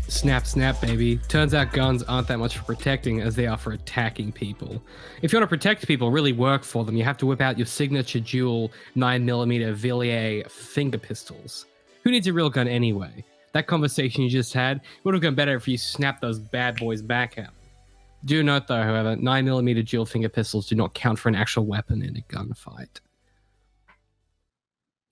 Snap, snap, baby. Turns out guns aren't that much for protecting as they are for attacking people. If you want to protect people, really work for them, you have to whip out your signature dual 9mm Villiers finger pistols. Who needs a real gun anyway? That conversation you just had would have gone better if you snapped those bad boys back out. Do note, though, however, 9mm dual finger pistols do not count for an actual weapon in a gunfight.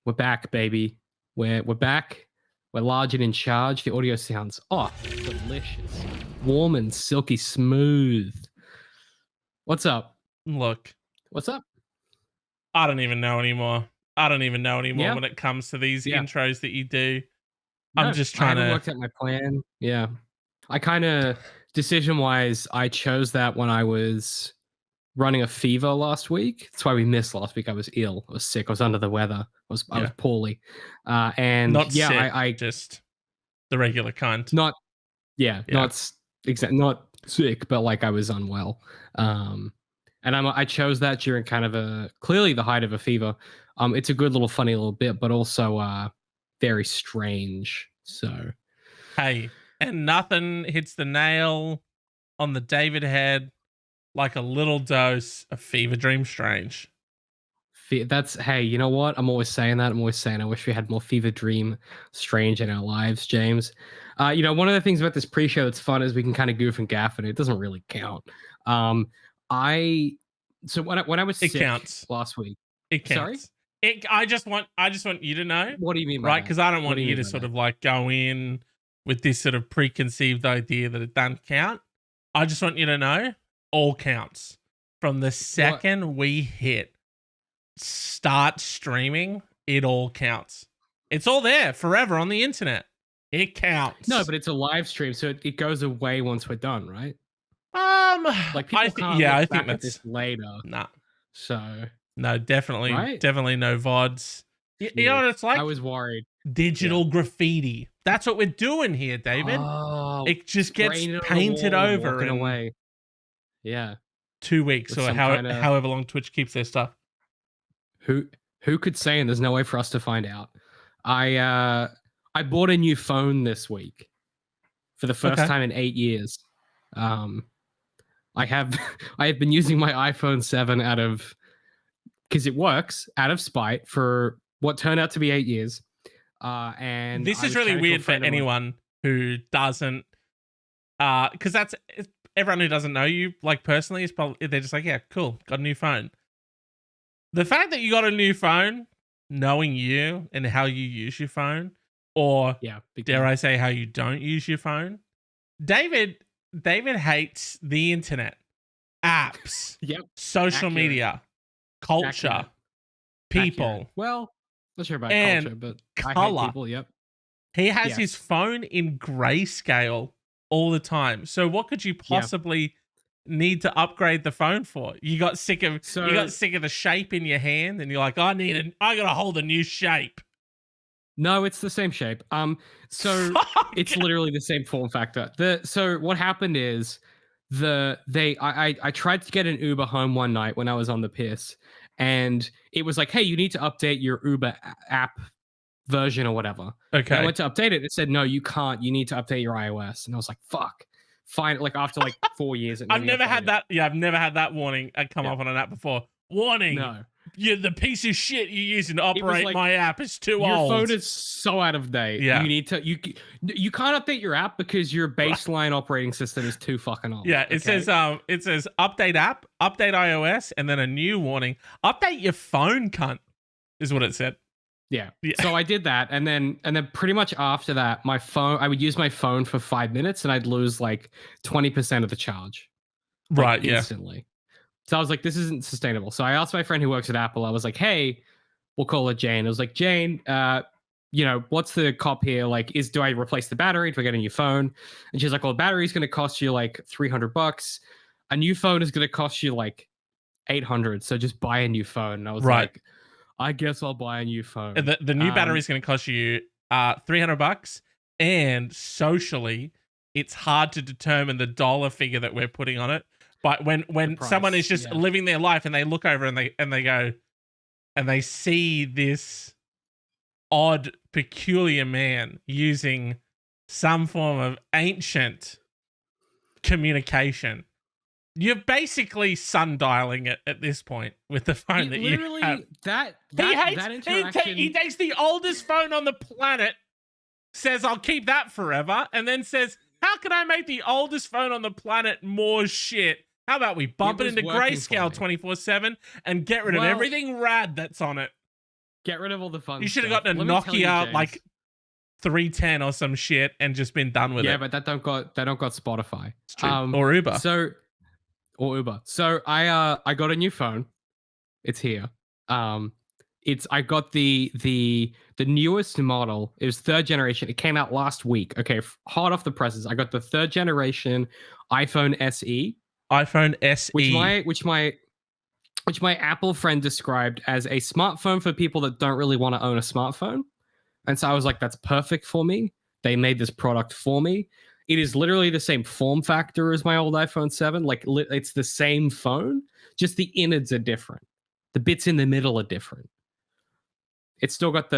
We're back, baby. We're back. We're large and in charge. The audio sounds delicious, warm and silky smooth. What's up? Look, What's up? I don't even know anymore. When it comes to these intros that you do. I'm just trying to work out my plan. Yeah. I kind of, decision-wise, I chose that when I was running a fever last week. That's why we missed last week. I was ill. I was sick. I was under the weather. I was poorly. And not yeah, sick, I just the regular kind. Not sick, but like I was unwell. And I chose that during kind of clearly the height of a fever. It's a good little funny little bit, but also very strange. So hey, and nothing hits the nail on the David head like a little dose of Fever Dream Strange. Hey, you know what? I'm always saying that. I'm always saying I wish we had more Fever Dream Strange in our lives, James. One of the things about this pre-show that's fun is we can kind of goof and gaff, and it doesn't really count. When I was sick counts last week. It counts. Sorry? I just want you to know. What do you mean by right? Because I don't want you to sort of like go in with this sort of preconceived idea that it doesn't count. I just want you to know all counts. From the second we hit start streaming, it all counts. It's all there forever on the internet. It counts. No, but it's a live stream, so it goes away once we're done, right? Like people I think that's this later. Nah. So no, definitely no VODs. You know what it's like? I was worried. Digital graffiti. That's what we're doing here, David. It just gets painted over and away. Yeah. 2 weeks or however long Twitch keeps their stuff. Who could say? And there's no way for us to find out. I bought a new phone this week for the first time in 8 years. I have been using my iPhone 7 because it works out of spite for what turned out to be 8 years. And this is really weird for anyone who doesn't, because that's everyone who doesn't know you like personally is probably they're just like, yeah, cool, got a new phone. The fact that you got a new phone, knowing you and how you use your phone, or dare I say how you don't use your phone, David hates the internet, apps, social media, culture, people. Well, not sure about culture, but color. I hate people. He has his phone in grayscale all the time. So what could you possibly need to upgrade the phone for? You got sick of the shape in your hand, and you're like, I gotta hold a new shape. No, it's the same shape. So it's literally the same form factor. So what happened is I tried to get an Uber home one night when I was on the piss, and it was like, hey, you need to update your Uber app version or whatever. Okay. And I went to update it. It said, no, you can't. You need to update your iOS. And I was like, fuck. Fine. Like after 4 years. I've never had that. Yeah, I've never had that warning come up on an app before. Warning. No. The piece of shit you're using to operate my app is too old. Your phone is so out of date. Yeah. You need to. You can't update your app because your baseline operating system is too fucking old. Yeah. It says update app, update iOS, and then a new warning. Update your phone, cunt, is what it said. Yeah. So I did that, and then pretty much after that, I would use my phone for 5 minutes, and I'd lose 20% of the charge. Instantly. So I was like, this isn't sustainable. So I asked my friend who works at Apple. I was like, hey, we'll call her Jane. I was like, Jane, what's the cop here? Do I replace the battery? Do I get a new phone? And she's like, well, the battery's going to cost you $300. A new phone is going to cost you $800. So just buy a new phone. And I was like, I guess I'll buy a new phone. The new battery is going to cost you $300, and socially, it's hard to determine the dollar figure that we're putting on it. But when someone is just living their life and they look over and they go and they see this odd, peculiar man using some form of ancient communication. You're basically sundialing it at this point with the phone that you have. That interaction. He takes the oldest phone on the planet, says, I'll keep that forever, and then says, how can I make the oldest phone on the planet more shit? How about we bump it into grayscale 24/7 and get rid of everything rad that's on it? Get rid of all the fun. You should have gotten a Nokia like 310 or some shit and just been done with it. Yeah, but that don't got Spotify. It's true. Or Uber. So I got a new phone. It's here. I got the newest model. It was 3rd generation. It came out last week. Okay, hot off the presses. I got the 3rd generation iPhone SE. iPhone SE. Which my Apple friend described as a smartphone for people that don't really want to own a smartphone. And so I was like, that's perfect for me. They made this product for me. It is literally the same form factor as my old iPhone 7. Like, it's the same phone, just the innards are different. The bits in the middle are different. It's still got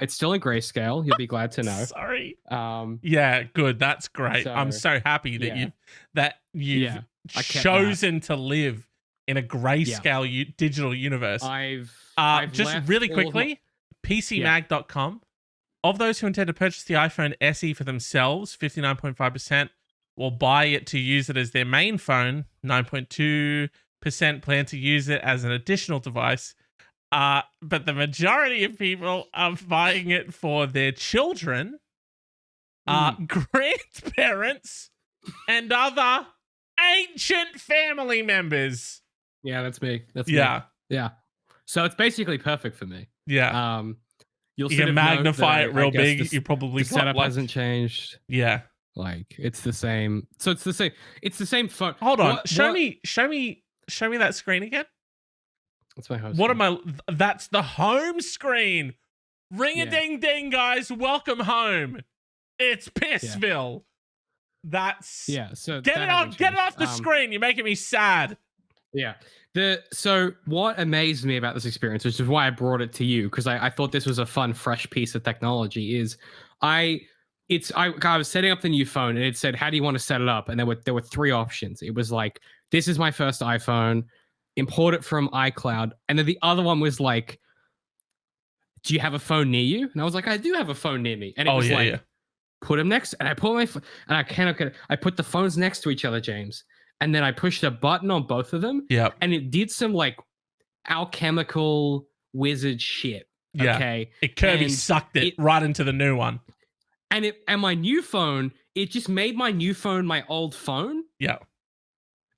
it's still in grayscale. You'll be glad to know. Sorry. Yeah, good. That's great. I'm so happy that you've chosen to live in a grayscale digital universe. I've just really quickly, PCMag.com. Of those who intend to purchase the iPhone SE for themselves, 59.5% will buy it to use it as their main phone. 9.2% plan to use it as an additional device. But the majority of people are buying it for their children, grandparents, and other ancient family members. Yeah, that's me. Me. Yeah. So it's basically perfect for me. Yeah. You can magnify it real big. You probably the setup hasn't changed. Yeah. Like, it's the same. So it's the same. It's the same phone. Hold on. Show me that screen again. That's my home screen. That's the home screen. Ring-a-ding-ding, guys. Welcome home. It's Pissville. That's so get it off the screen. You're making me sad. Yeah. So what amazed me about this experience, which is why I brought it to you, because I thought this was a fun, fresh piece of technology, is I was setting up the new phone and it said, how do you want to set it up? And there were 3 options. It was like, this is my first iPhone, import it from iCloud. And then the other one was like, do you have a phone near you? And I was like, I do have a phone near me. And it was put them next. And I put my phone, and I put the phones next to each other, James. And then I pushed a button on both of them. Yeah. And it did some like alchemical wizard shit. Yeah. Okay. Kirby sucked it right into the new one. And my new phone, it just made my new phone my old phone. Yeah.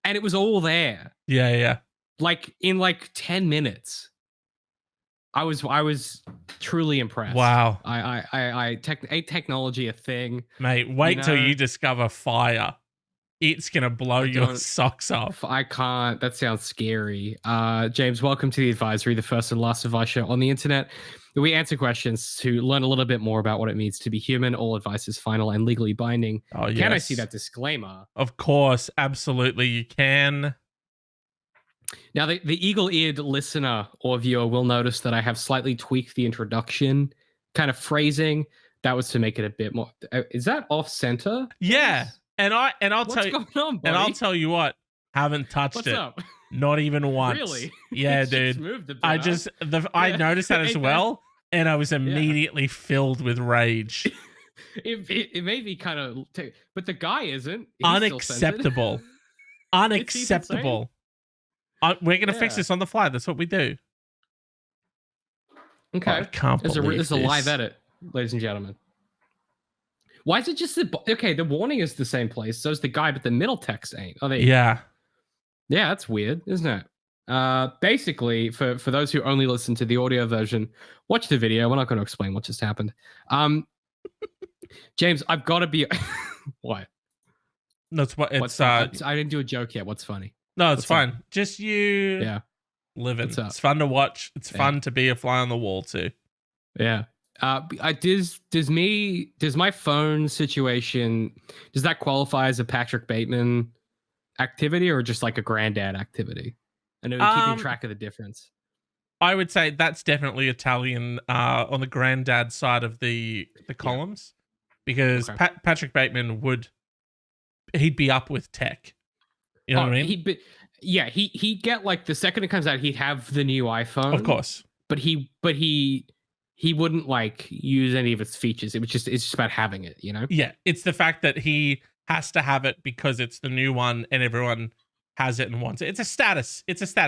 And it was all there. Yeah. Like in like 10 minutes. I was truly impressed. Wow. Technology a thing. Mate, wait till you discover fire. It's going to blow your socks off. I can't. That sounds scary. James, welcome to The Advisory, the first and last advice show on the internet. We answer questions to learn a little bit more about what it means to be human. All advice is final and legally binding. Oh, yes. Can I see that disclaimer? Of course. Absolutely. You can. Now, the eagle-eared listener or viewer will notice that I have slightly tweaked the introduction kind of phrasing. That was to make it a bit more... Is that off-center? Yeah. And I'll tell you, going on, buddy? And I'll tell you what, haven't touched What's it. Up? Not even once. Really? Yeah, dude. I noticed that as well, and I was immediately filled with rage. It made me kind of, but the guy isn't. He's unacceptable. Unacceptable. We're gonna fix this on the fly. That's what we do. Okay. I can't believe it's a live edit, ladies and gentlemen. Why is it just the warning is the same place, so is the guy, but the middle text ain't. Yeah, that's weird, isn't it? Basically, for those who only listen to the audio version, watch the video. We're not going to explain what just happened. James, I've got to be what? No, I didn't do a joke yet. What's funny? No, it's fine. Up? Just you living. It's fun to watch. It's fun to be a fly on the wall too. Yeah. Does my phone situation, does that qualify as a Patrick Bateman activity or just like a granddad activity? And keeping track of the difference. I would say that's definitely Italian on the granddad side of the columns. because Okay. Patrick Bateman he'd be up with tech. You know what I mean? He'd get like the second it comes out, he'd have the new iPhone. Of course. But he wouldn't like use any of its features. It's just about having it, you know? Yeah. It's the fact that he has to have it because it's the new one and everyone has it and wants it. It's a status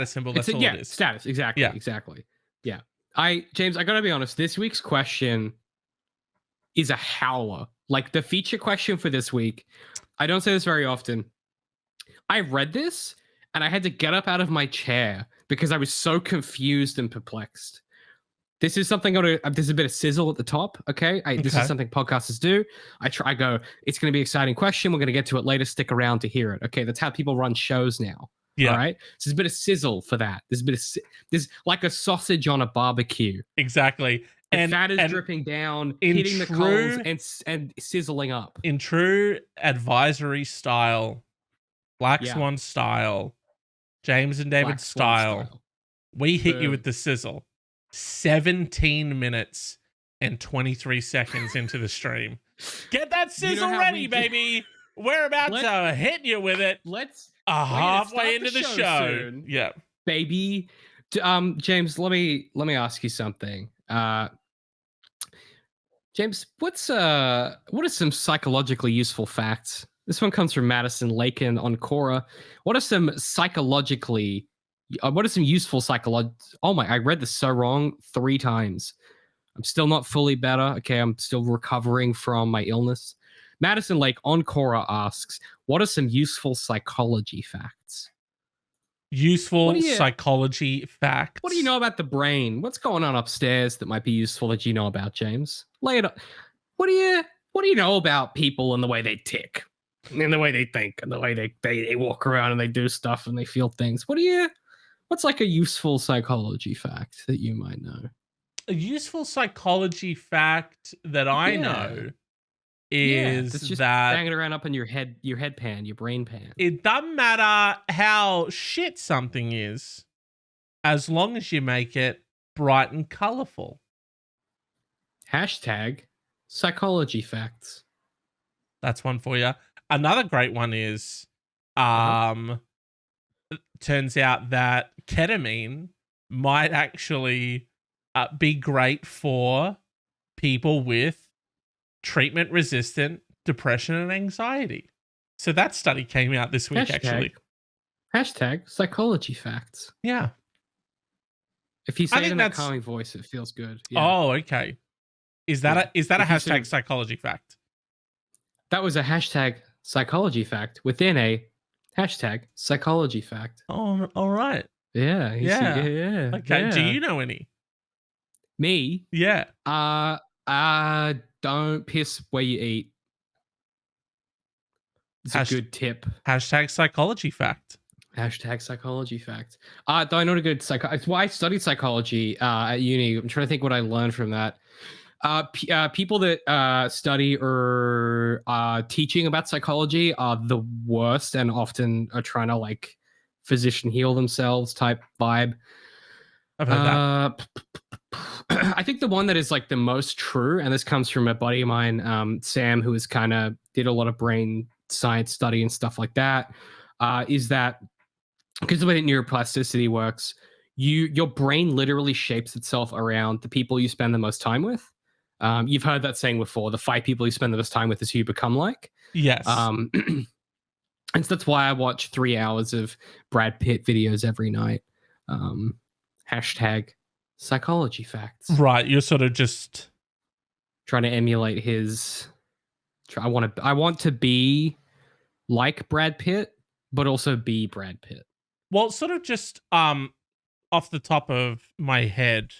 symbol. That's all it is. Status. Exactly. Yeah. Exactly. Yeah. James, I gotta be honest, this week's question is a howler. Like the feature question for this week, I don't say this very often. I read this and I had to get up out of my chair because I was so confused and perplexed. This is something there's a bit of sizzle at the top, okay? This is something podcasters do. I go, it's going to be an exciting question. We're going to get to it later. Stick around to hear it, okay? That's how people run shows now. Yeah. All right? So there's a bit of sizzle for that. There's like a sausage on a barbecue. Exactly. And fat is dripping down, hitting the coals and sizzling up. In true advisory style, Black Swan style, James and David style, we hit you with the sizzle. 17 minutes and 23 seconds into the stream. Get that sizzle ready, baby. We're about to hit you with it. Let's halfway into the show. Soon. Yeah. Baby. James, let me ask you something. James, what are some psychologically useful facts? This one comes from Madison Lakin on Quora. What are some useful psychological? Oh my! I read this so wrong 3 times. I'm still not fully better. Okay, I'm still recovering from my illness. Madison Lake on Quora asks, "What are some useful psychology facts?" Useful psychology facts. What do you know about the brain? What's going on upstairs that might be useful that you know about, James? Lay it up. What do you know about people and the way they tick, and the way they think, and the way they walk around and they do stuff and they feel things? What's like a useful psychology fact that you might know? A useful psychology fact that I know is just that banging around up in your headpan, your brain pan. It doesn't matter how shit something is, as long as you make it bright and colorful. Hashtag psychology facts. That's one for you. Another great one is, turns out that ketamine might actually be great for people with treatment-resistant depression and anxiety. So that study came out this week, actually. Hashtag psychology facts. Yeah. If you say it in that calming voice, it feels good. Yeah. Oh, okay. Is that a hashtag psychology fact? That was a hashtag psychology fact within a hashtag psychology fact. Oh, all right. Yeah. Yeah. Okay. Yeah. Do you know any? Me? Yeah. Don't piss where you eat. It's a good tip. Hashtag psychology fact. Hashtag psychology fact. Though I know a good it's why I studied psychology at uni. I'm trying to think what I learned from that. People that study or teaching about psychology are the worst and often are trying to like physician heal themselves type vibe. I've heard that. I think the one that is like the most true, and this comes from a buddy of mine, Sam, who is kind of did a lot of brain science study and stuff like that, is that because the way that neuroplasticity works, your brain literally shapes itself around the people you spend the most time with. You've heard that saying before, the 5 people you spend the most time with is who you become like. Yes. And so that's why I watch 3 hours of Brad Pitt videos every night. Hashtag psychology facts. Right. You're sort of just trying to emulate his. I want to be like Brad Pitt, but also be Brad Pitt. Well, sort of just off the top of my head.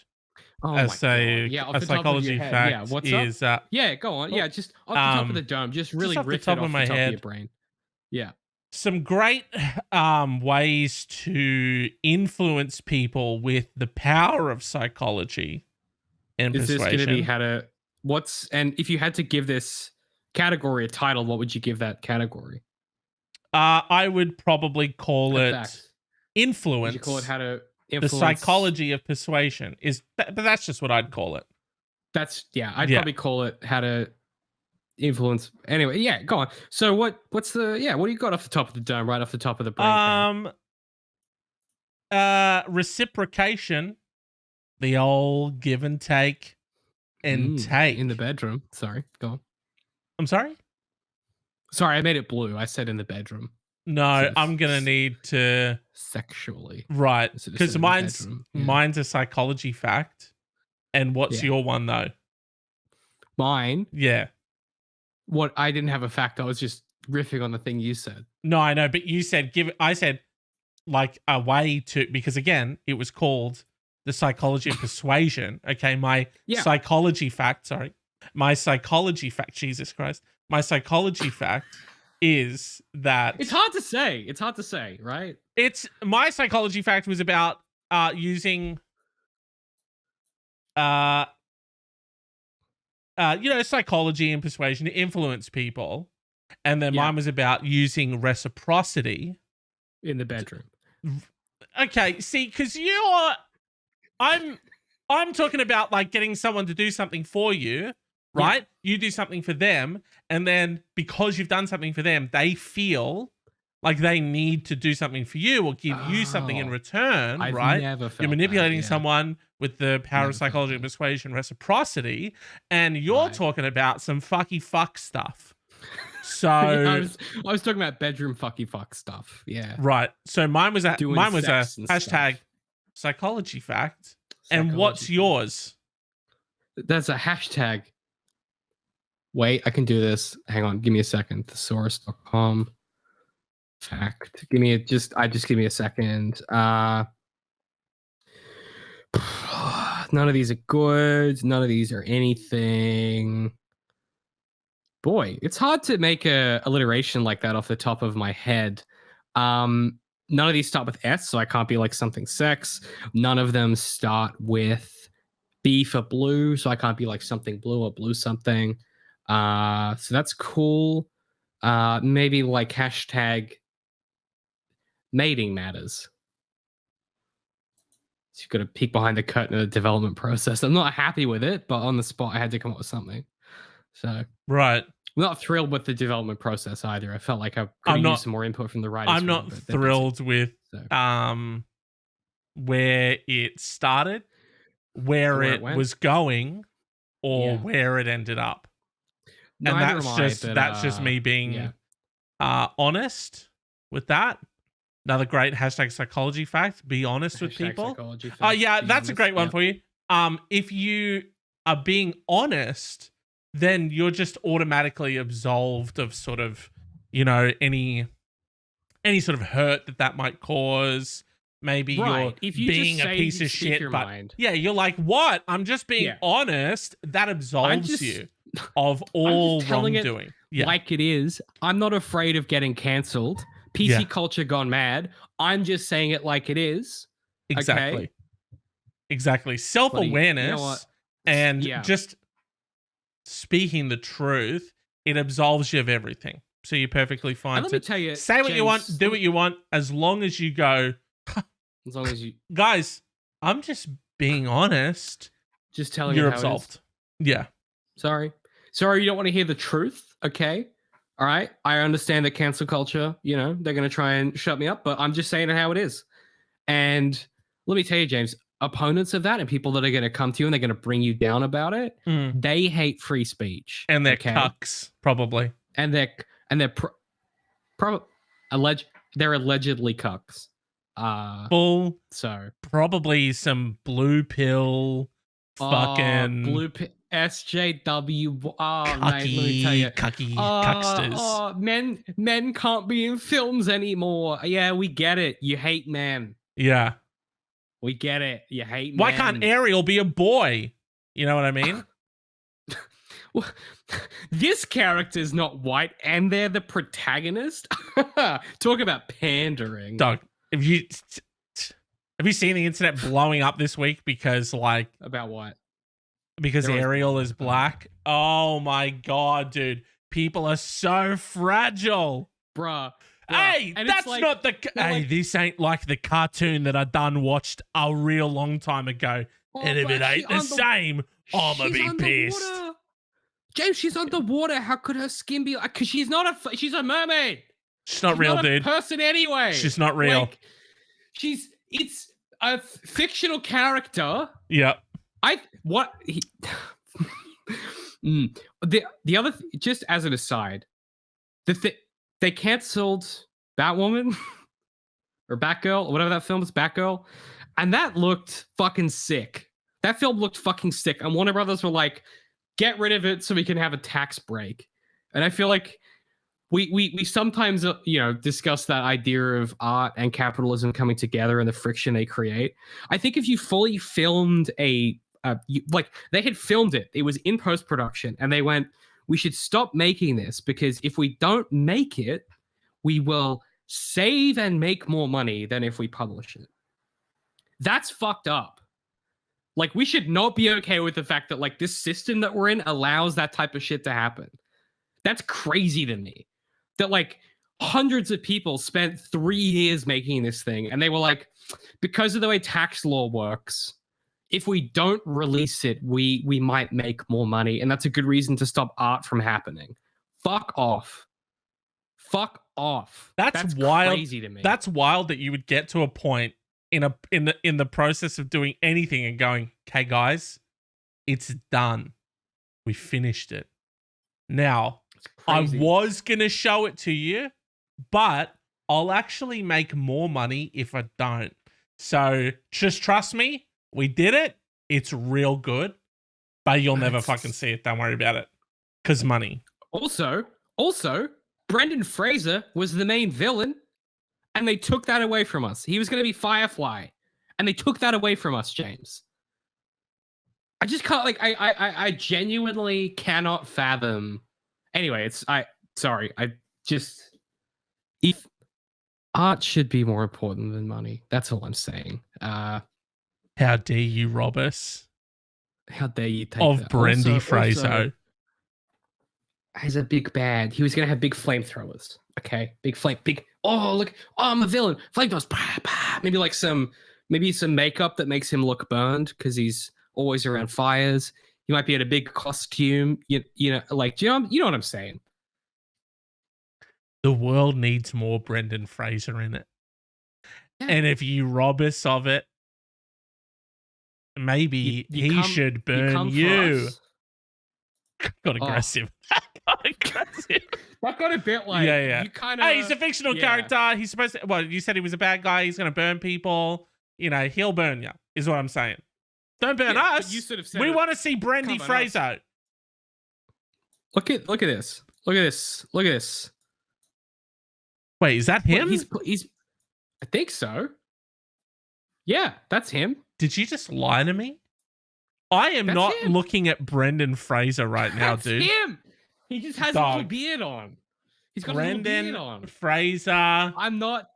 A psychology fact is go on. Yeah, just off the top of the dome, just really riff it off the top of your brain. Yeah. Some great ways to influence people with the power of psychology and persuasion. Is this going to be how to and if you had to give this category a title, what would you give that category? I would probably call it influence. Would you call it how to the psychology of persuasion but that's just what I'd call it. I'd probably call it how to influence. Anyway, yeah, go on. So what do you got off the top of the dome, right off the top of the brain? Reciprocation, the old give and take and take. In the bedroom. Sorry, go on. I'm sorry? Sorry, I made it blue. I said in the bedroom. No, I'm going to need to... Sexually. Right, because mine's a psychology fact. And what's your one, though? Mine? Yeah. What? I didn't have a fact. I was just riffing on the thing you said. No, I know, but you said I said like a way to, because again, it was called the psychology of persuasion. Okay, my psychology fact, Jesus Christ. My psychology fact is that it's hard to say, right? My psychology fact was about using psychology and persuasion to influence people. And then mine was about using reciprocity in the bedroom. Okay, see, because I'm talking about like getting someone to do something for you, right? Yeah. You do something for them, and then because you've done something for them, they feel like they need to do something for you or give you something in return, right? You're manipulating someone with the power of psychology and persuasion, reciprocity, and you're talking about some fucky fuck stuff. So I was talking about bedroom fucky fuck stuff. Yeah. Right. So mine was a hashtag psychology fact. And what's yours? That's a hashtag. Wait, I can do this. Hang on. Give me a second. Thesaurus.com. Fact. Give me a second. None of these are good. None of these are anything. Boy, it's hard to make a alliteration like that off the top of my head. None of these start with S, so I can't be like something sex. None of them start with B for blue, so I can't be like something blue or blue something. So that's cool. Maybe like hashtag mating matters. So you've got to peek behind the curtain of the development process. I'm not happy with it, but on the spot, I had to come up with something. So right. I'm not thrilled with the development process either. I felt like I could have used some more input from the writers. I'm not thrilled with where it started, where it was going, or where it ended up. And that's just me being honest with that. Another great hashtag psychology fact. Be honest with people. Oh yeah, that's a great one for you. If you are being honest, then you're just automatically absolved of sort of, any sort of hurt that might cause. Maybe you're being a piece of shit, but you're like, what? I'm just being honest. That absolves you of all wrongdoing. Like it is. I'm not afraid of getting cancelled. PC culture gone mad. I'm just saying it like it is. Exactly. Okay? Exactly. Self-awareness and just speaking the truth, it absolves you of everything. So you're perfectly fine. Let me tell you, say what you want, do what you want, as long as you go. As long as you guys, I'm just being honest. Just telling you're absolved. Yeah. Sorry, you don't want to hear the truth. Okay. All right. I understand that cancel culture, they're going to try and shut me up, but I'm just saying it how it is. And let me tell you, James, opponents of that and people that are going to come to you and they're going to bring you down about it, they hate free speech. And they're cucks, probably. And they're allegedly cucks. Bull. So probably some blue pill fucking blue pill SJW. Cucky, mate, let me tell you, cucksters. Men can't be in films anymore. Yeah, we get it. You hate men. Yeah, we get it. You hate men. Why can't Ariel be a boy? You know what I mean? Well, this character's not white, and they're the protagonist. Talk about pandering, dog. Have you seen the internet blowing up this week because about what? Because Ariel is black. Oh my god, dude. People are so fragile. Bruh. Hey, and that's not the... Hey, this ain't like the cartoon that I done watched a real long time ago. And if it ain't the same, I'ma be pissed. James, she's underwater. How could her skin be like? Because she's she's a mermaid. She's not real, not dude. A person anyway. She's not real. Like, it's a fictional character. Yeah. The other just as an aside, they canceled Batwoman or Batgirl or whatever that film is, Batgirl, and that looked fucking sick. That film looked fucking sick, and Warner Brothers were like, get rid of it so we can have a tax break. And I feel like we sometimes discuss that idea of art and capitalism coming together and the friction they create. I think if you fully filmed they had filmed it was in post-production, and they went, we should stop making this, because if we don't make it, we will save and make more money than if we publish it. That's fucked up. Like, we should not be okay with the fact that, like, this system that we're in allows that type of shit to happen. That's crazy to me. That, like, hundreds of people spent 3 years making this thing, and they were like, because of the way tax law works, if we don't release it, we might make more money, and that's a good reason to stop art from happening. Fuck off. Fuck off. That's wild. Crazy to me. That's wild that you would get to a point in the process of doing anything and going, okay, guys, it's done. We finished it. Now, I was going to show it to you, but I'll actually make more money if I don't. So just trust me. We did it. It's real good, but you'll never fucking see it. Don't worry about it. Because money. Also, Brendan Fraser was the main villain, and they took that away from us. He was going to be Firefly, and they took that away from us, James. I just can't, like, I genuinely cannot fathom. Anyway, if art should be more important than money. That's all I'm saying. How dare you rob us? How dare you take of that? Brendan Fraser? He's a big bad. He was gonna have big flamethrowers. Okay, big. Oh look! Oh, I'm a villain. Flamethrowers. Maybe some makeup that makes him look burned because he's always around fires. He might be in a big costume. You know what I'm saying? The world needs more Brendan Fraser in it. Yeah. And if you rob us of it, maybe he should burn you. Got aggressive. That got a bit like, yeah. You kind of. Hey, he's a fictional character. He's supposed to. Well, you said he was a bad guy. He's going to burn people. He'll burn you. Is what I'm saying. Don't burn us. You sort of said we want to see Brendan Fraser. Look at this. Look at this. Wait, is that him? He's. I think so. Yeah, that's him. Did you just lie to me? I am not looking at Brendan Fraser right now, dude. That's him. He just has a little beard on. He's got a little beard on. Fraser. I'm not.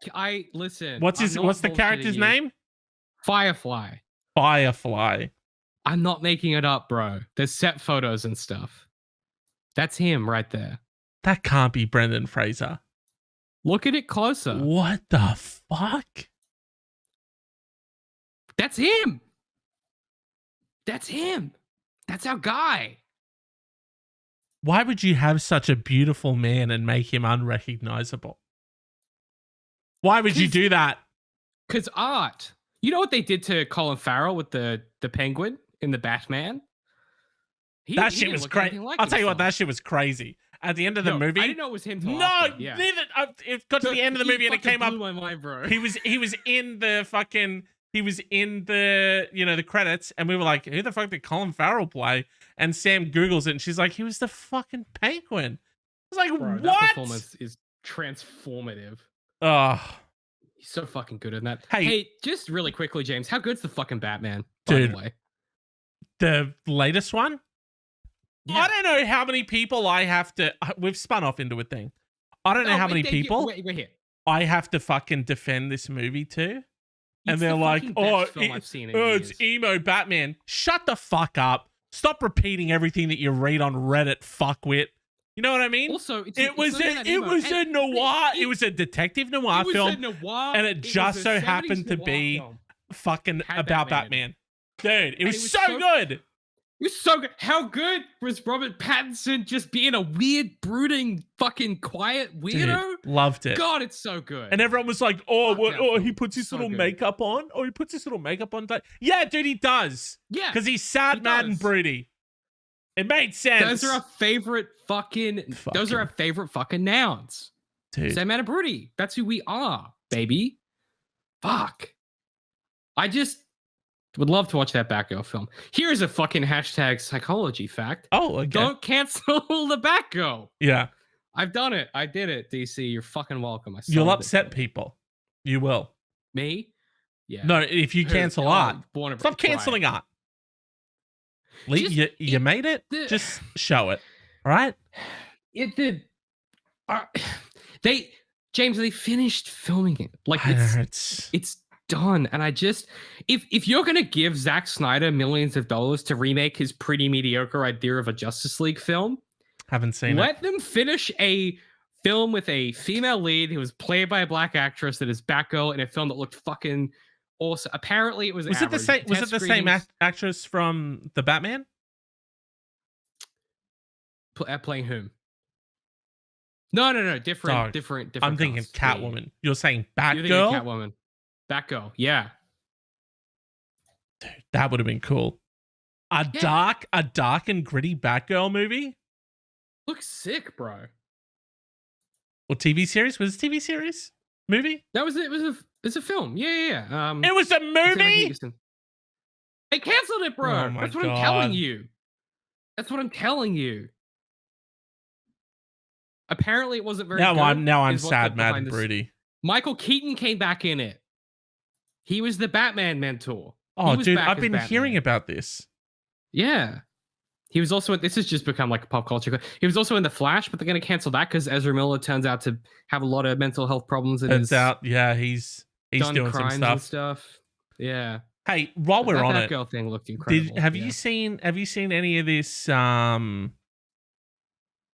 Listen. What's the character's name? Firefly. I'm not making it up, bro. There's set photos and stuff. That's him right there. That can't be Brendan Fraser. Look at it closer. What the fuck? That's him. That's our guy. Why would you have such a beautiful man and make him unrecognizable? Why would you do that? Because art. You know what they did to Colin Farrell with the penguin in the Batman? That shit was crazy. I'll tell you what, that shit was crazy. At the end of the movie, I didn't know it was him. Neither. It got to the end of the movie and it came up. My mind, bro. He was in the fucking. He was in the the credits, and we were like, "Who the fuck did Colin Farrell play?" And Sam Googles it, and she's like, "He was the fucking penguin." I was like, bro, "What?" That performance is transformative. Oh, he's so fucking good in that. Hey, just really quickly, James, how good's the fucking Batman? Dude, by the way, the latest one. Yeah. I don't know how many people I have to. We've spun off into a thing. I don't know how many people I have to fucking defend this movie to. And they're like, it's emo Batman. Shut the fuck up. Stop repeating everything that you read on Reddit, fuckwit. You know what I mean? Also, it was a noir. It was a detective noir film. And it just so happened to be fucking about Batman. Dude, it was so good. was so good. How good was Robert Pattinson just being a weird, brooding, fucking quiet weirdo? Dude, loved it. God, it's so good. And everyone was like, he puts his little makeup on. Oh, he puts his little makeup on. Yeah, dude, he does. Yeah. Because he's sad, mad, and broody. It made sense. Those are our favorite fucking nouns. Dude. Sad, mad, and broody. That's who we are, baby. Fuck. I just would love to watch that Batgirl film. Here's a fucking hashtag psychology fact. Oh, okay. Don't cancel the Batgirl. Yeah. I've done it. I did it, DC. You're fucking welcome. You'll upset people. You will. Me? Yeah. No, if you cancel art. Stop canceling art. You made it. Just show it. All right? It did. James, they finished filming it. Like, it's done. And I just, if you're gonna give Zack Snyder millions of dollars to remake his pretty mediocre idea of a Justice League film, haven't seen let them finish a film with a female lead who was played by a black actress that is Batgirl in a film that looked fucking awesome. Apparently, it was it the same? Was it the same actress from the Batman? Playing whom? No. Different. I'm thinking Catwoman. You're saying Batgirl? You're thinking Catwoman. Batgirl, yeah. Dude, that would have been cool. A dark and gritty Batgirl movie? Looks sick, bro. Or TV series? Was it a TV series? Movie? That was it. It's a film. Yeah. It was a movie? They canceled it, bro. Oh my That's what I'm telling you. Apparently, it wasn't very good. Now I'm sad, mad, and broody. Michael Keaton came back in it. He was the Batman mentor. Oh, dude, I've been hearing about this. Yeah. He was also, this has just become like a pop culture. He was also in The Flash, but they're going to cancel that because Ezra Miller turns out to have a lot of mental health problems. He's doing some stuff. Yeah. Hey, while we're on it, Batgirl thing looked incredible. Have you seen any of this Lord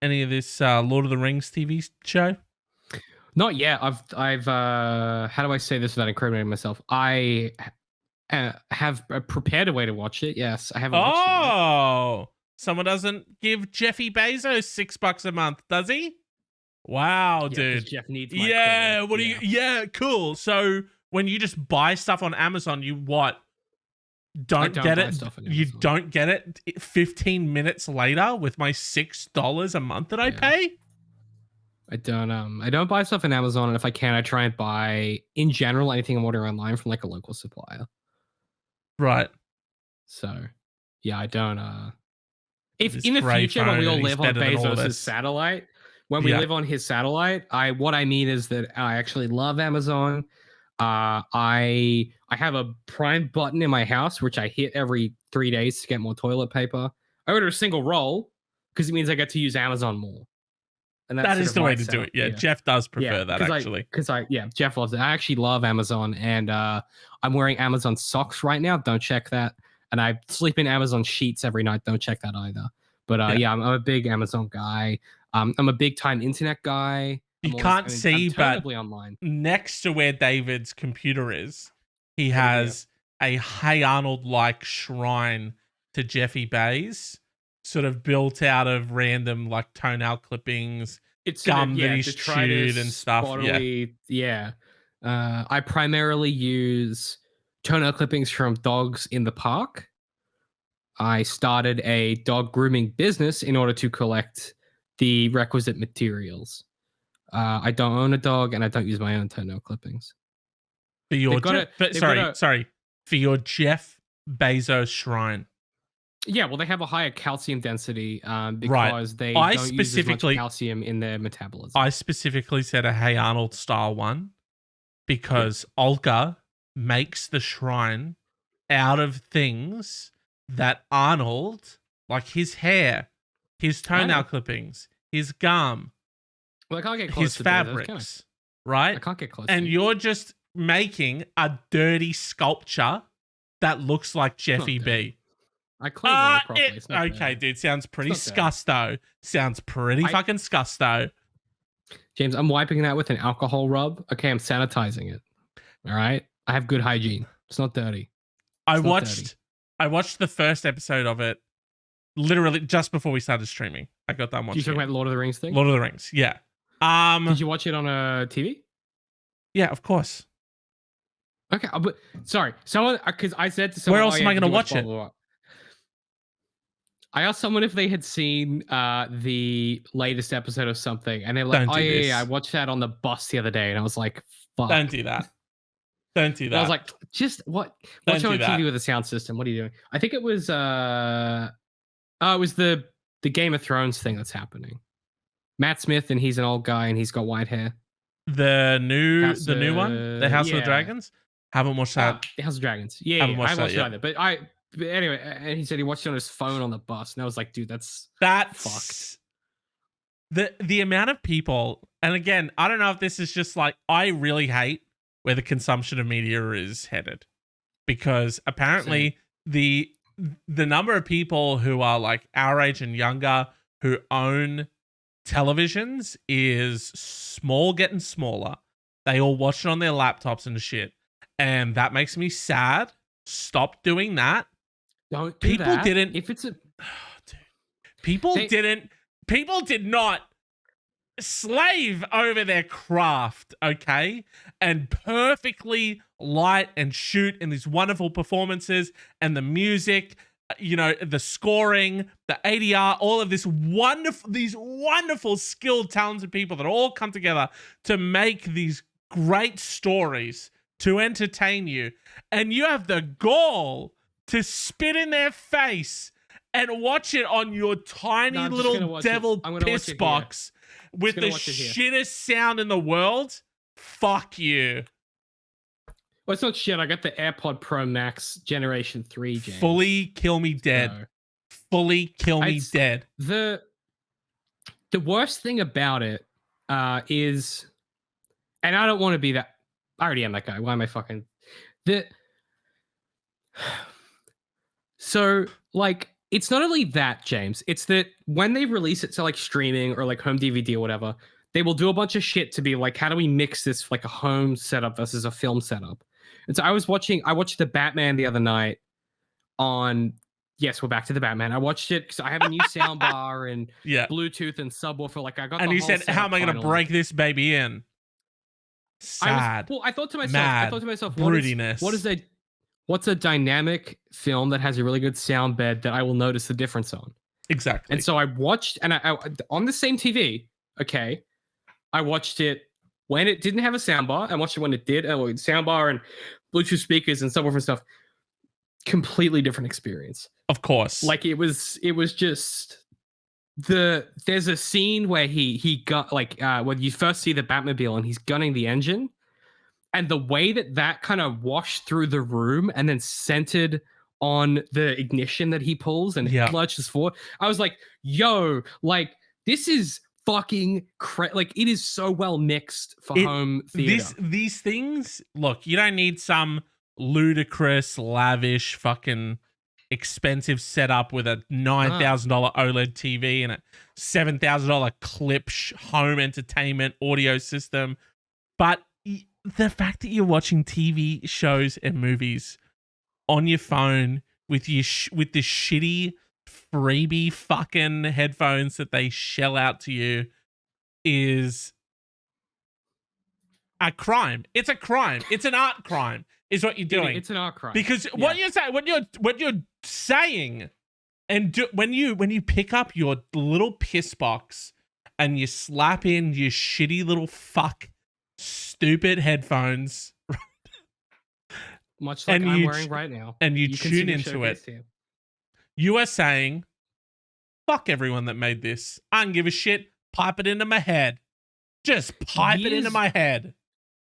of the Rings TV show? Not yet. I've how do I say this without incriminating myself? I have prepared a way to watch it. Yes, I haven't watched it yet. Someone doesn't give Jeffy Bezos $6 a month, does he? Wow, dude. Jeff needs my cool. So when you just buy stuff on Amazon, you what? Don't get it. You don't get it 15 minutes later with my $6 a month that I pay? I don't buy stuff on Amazon, and if I can, I try and buy in general anything I'm ordering online from like a local supplier. Right. So, yeah, I don't. If in the future when we all live on Bezos' satellite, live on his satellite, what I mean is that I actually love Amazon. I have a Prime button in my house which I hit every 3 days to get more toilet paper. I order a single roll because it means I get to use Amazon more. And that is the way to do it. Yeah, Jeff does prefer that actually. Jeff loves it. I actually love Amazon, and I'm wearing Amazon socks right now. Don't check that. And I sleep in Amazon sheets every night. Don't check that either. But I'm a big Amazon guy. I'm a big time internet guy. You can't see, but online. Next to where David's computer is, he has a Hey Arnold-like shrine to Jeffy Bays, sort of built out of random like toenail clippings, gum that he's chewed and stuff. I primarily use toenail clippings from dogs in the park. I started a dog grooming business in order to collect the requisite materials. I don't own a dog, and I don't use my own toenail clippings. For your for your Jeff Bezos shrine. Yeah, well, they have a higher calcium density because they don't use as much calcium in their metabolism. I specifically said a Hey Arnold style one because Olga makes the shrine out of things that Arnold, like his hair, his toenail clippings, his gum, I can't get close his fabrics, right? I can't get close. And you're just making a dirty sculpture that looks like Jeffy B. I cleaned it properly. Okay, dude. Sounds pretty scusto. Sounds pretty fucking scusto. James, I'm wiping that with an alcohol rub. Okay, I'm sanitizing it. All right? I have good hygiene. It's not dirty. I watched the first episode of it literally just before we started streaming. I got done watching. You talking about Lord of the Rings thing? Lord of the Rings, yeah. Did you watch it on a TV? Yeah, of course. Okay, but sorry, someone, because I said to someone, where else am I going to watch it? I asked someone if they had seen the latest episode of something, and they were like, "Oh yeah, I watched that on the bus the other day," and I was like, "Fuck, don't do that, don't do that." And I was like, "Just what? Watch it on TV with a sound system. What are you doing?" I think it was it was the Game of Thrones thing that's happening. Matt Smith, and he's an old guy, and he's got white hair. The new one, the House of the Dragons. Haven't watched that. The House of Dragons. Yeah, I haven't watched it either. But anyway, and he said he watched it on his phone on the bus, and I was like, dude, that's fucked. The amount of people, and again, I don't know if this is just like, I really hate where the consumption of media is headed, because apparently the number of people who are like our age and younger who own televisions is getting smaller. They all watch it on their laptops and shit, and that makes me sad. Stop doing that. Don't do that. Didn't. If it's a people did not slave over their craft, okay, and perfectly light and shoot in these wonderful performances and the music. You know, the scoring, the ADR, all of these wonderful, skilled, talented people that all come together to make these great stories to entertain you. And you have the gall to spit in their face and watch it on your tiny little devil piss box with the shittest sound in the world. Fuck you. Well, it's not shit. I got the AirPod Pro Max Generation 3, James. Fully kill me dead. So, fully kill me dead. The worst thing about it is, and I don't want to be that. I already am that guy. Why am I fucking... So, like, it's not only that, James. It's that when they release it to, like, streaming or, like, home DVD or whatever, they will do a bunch of shit to be like, how do we mix this, like, a home setup versus a film setup? And so I watched the Batman the other night on, yes, we're back to the Batman. I watched it because I have a new sound bar and Bluetooth and subwoofer. Like, I got. And you said, how am I going to break this baby in? Sad. I thought to myself, what's a dynamic film that has a really good sound bed that I will notice the difference on? Exactly. And so I watched, and I on the same TV, okay, I watched it when it didn't have a soundbar. I watched it when it did, soundbar and Bluetooth speakers and subwoofer and stuff. Completely different experience. Of course. Like it was just there's a scene where he got like when you first see the Batmobile and he's gunning the engine, and the way that kind of washed through the room and then centered on the ignition that he pulls and lurches forward. I was like, yo, like this is fucking like it is so well mixed for home theater. These things, look, you don't need some ludicrous, lavish, fucking expensive setup with a $9,000 OLED TV and a $7,000 clip home entertainment audio system. But the fact that you're watching TV shows and movies on your phone with the shitty freebie fucking headphones that they shell out to you is a crime. It's a crime. It's an art crime. Is what you're doing. It's an art crime. Because what you're saying, and when you pick up your little piss box and you slap in your shitty little stupid headphones, much like I'm wearing right now, and you tune into it, you are saying, fuck everyone that made this. I don't give a shit. Pipe it into my head. Just pipe it into my head.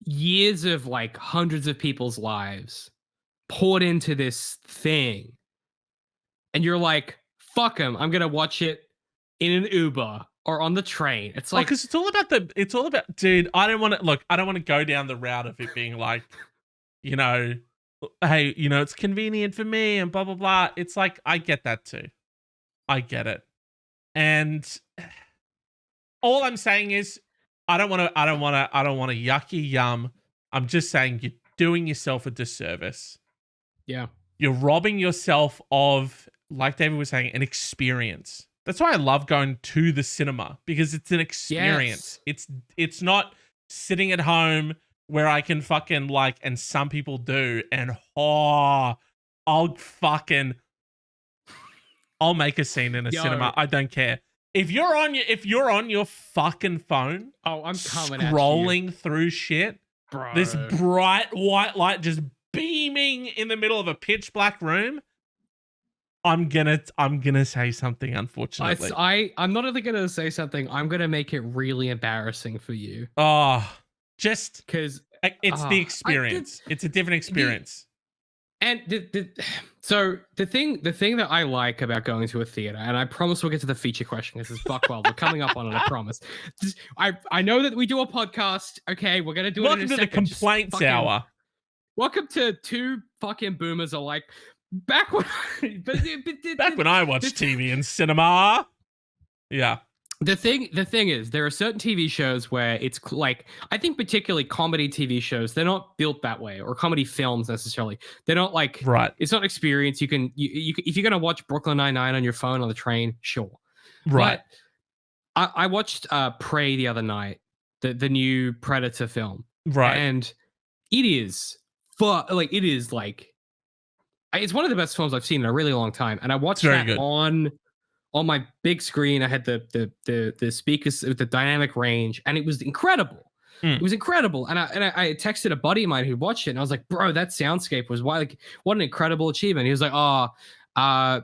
Years of like hundreds of people's lives poured into this thing. And you're like, fuck them. I'm going to watch it in an Uber or on the train. It's like, because it's all about, dude, I don't want to go down the route of it being like, you know, hey, you know, it's convenient for me and blah, blah, blah. It's like, I get that too. I get it. And all I'm saying is, I don't want to yucky yum. I'm just saying you're doing yourself a disservice. Yeah. You're robbing yourself of like David was saying, an experience. That's why I love going to the cinema, because it's an experience. It's not sitting at home where I can fucking like, and some people do, and I'll make a scene in a cinema. I don't care. If you're on your fucking phone, I'm coming scrolling through shit, bro. This bright white light just beaming in the middle of a pitch black room. I'm gonna say something, unfortunately. I'm not only gonna say something, I'm gonna make it really embarrassing for you. Just because it's the experience. It's a different experience. So the thing that I like about going to a theater, and I promise we'll get to the feature question. This is Buckwell. We're coming up on it. I promise. I know that we do a podcast. Okay, we're gonna do it in a second. Welcome to the complaints hour. Welcome to two fucking boomers are like. Back when I watched TV in cinema. Yeah. The thing is, there are certain TV shows where it's like, I think particularly comedy TV shows, they're not built that way, or comedy films necessarily. They're not like, right. It's not experience. You if you're gonna watch Brooklyn Nine-Nine on your phone on the train, sure. Right. But I watched Prey the other night, the new Predator film. Right. And it is it's one of the best films I've seen in a really long time, and I watched that on my big screen. I had the speakers with the dynamic range, and it was incredible. It was incredible, and I texted a buddy of mine who watched it, and I was like, "Bro, that soundscape was what an incredible achievement." He was like, I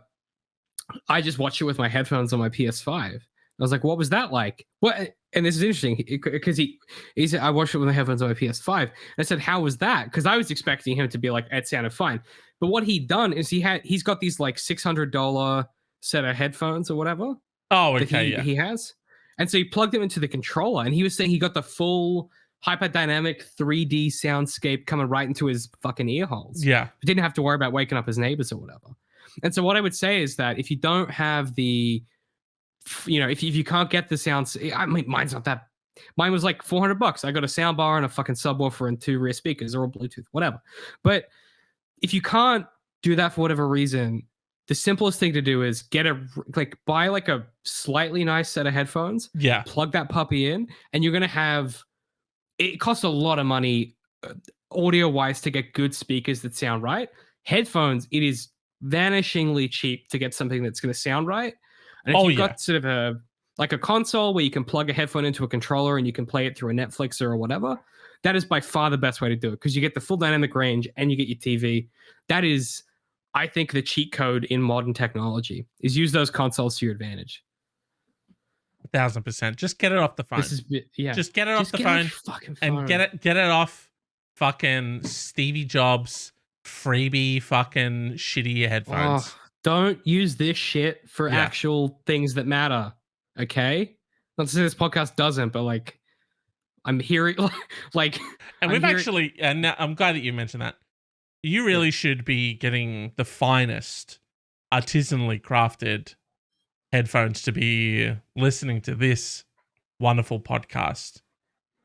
just watched it with my headphones on my PS5." I was like, "What was that like?" What? And this is interesting because he said, "I watched it with my headphones on my PS5." And I said, "How was that?" Because I was expecting him to be like, "It sounded fine." But what he'd done is he's got these like $600 set of headphones or whatever. Oh, okay, he has. And so he plugged them into the controller, and he was saying he got the full hyperdynamic 3D soundscape coming right into his fucking ear holes. Yeah. He didn't have to worry about waking up his neighbors or whatever. And so what I would say is that if you don't have the, if you can't get the sounds, I mean, mine's not that. Mine was like $400. I got a sound bar and a fucking subwoofer and 2 rear speakers, or Bluetooth, whatever. But if you can't do that for whatever reason, the simplest thing to do is buy like a slightly nice set of headphones. Yeah. Plug that puppy in, and you're gonna have. It costs a lot of money, audio wise, to get good speakers that sound right. Headphones, it is vanishingly cheap to get something that's gonna sound right. And if you've got sort of a console where you can plug a headphone into a controller and you can play it through a Netflix or whatever, that is by far the best way to do it, because you get the full dynamic range and you get your TV. That is, I think, the cheat code in modern technology, is use those consoles to your advantage. 1,000%. Just get it off the phone. Just get it off the phone and get it off fucking Stevie Jobs freebie fucking shitty headphones. Don't use this shit for actual things that matter. Okay? Not to say this podcast doesn't, but like, I'm hearing and and I'm glad that you mentioned that. You really should be getting the finest artisanally crafted headphones to be listening to this wonderful podcast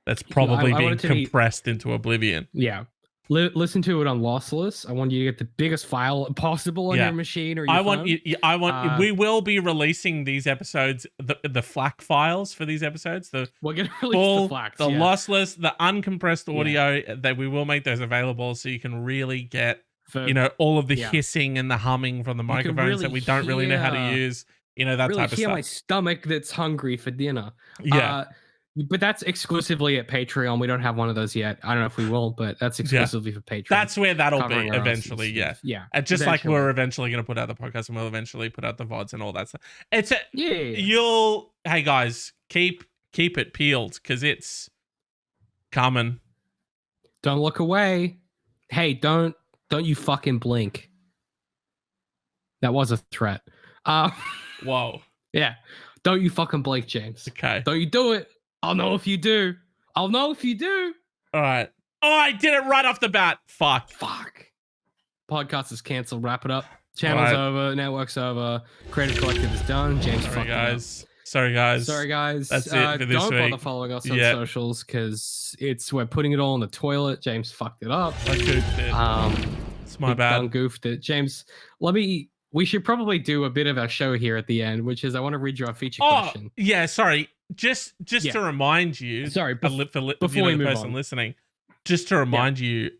that's probably being compressed into oblivion. Yeah. Listen to it on lossless. I want you to get the biggest file possible on your machine or your phone. We will be releasing these episodes, the FLAC files for these episodes. We're going to release the FLACs, the lossless, the uncompressed audio, that we will make those available so you can really get, all of the hissing and the humming from the microphones that we don't really know how to use. That really type of stuff. My stomach that's hungry for dinner. Yeah. But that's exclusively at Patreon. We don't have one of those yet. I don't know if we will, but that's exclusively for Patreon. That's where that'll be eventually. Yeah. And just like we're eventually going to put out the podcast, and we'll eventually put out the VODs and all that stuff. Hey guys, keep it peeled, because it's coming. Don't look away. Hey, don't you fucking blink. That was a threat. Whoa. Yeah. Don't you fucking blink, James. Okay. Don't you do it. I'll know if you do. All right. Oh, I did it right off the bat. Fuck. Podcast is canceled. Wrap it up. Channel's over. Network's over. Creative Collective is done. James, Sorry, guys. That's it for this don't week. Don't bother following us on socials, because we're putting it all in the toilet. James fucked it up. I goofed it. It's my bad. Goofed it. James, let me we should probably do a bit of our show here at the end, which is I want to read you our feature question. Yeah, sorry. Just to remind you, sorry, before we move on, listening, just to remind you,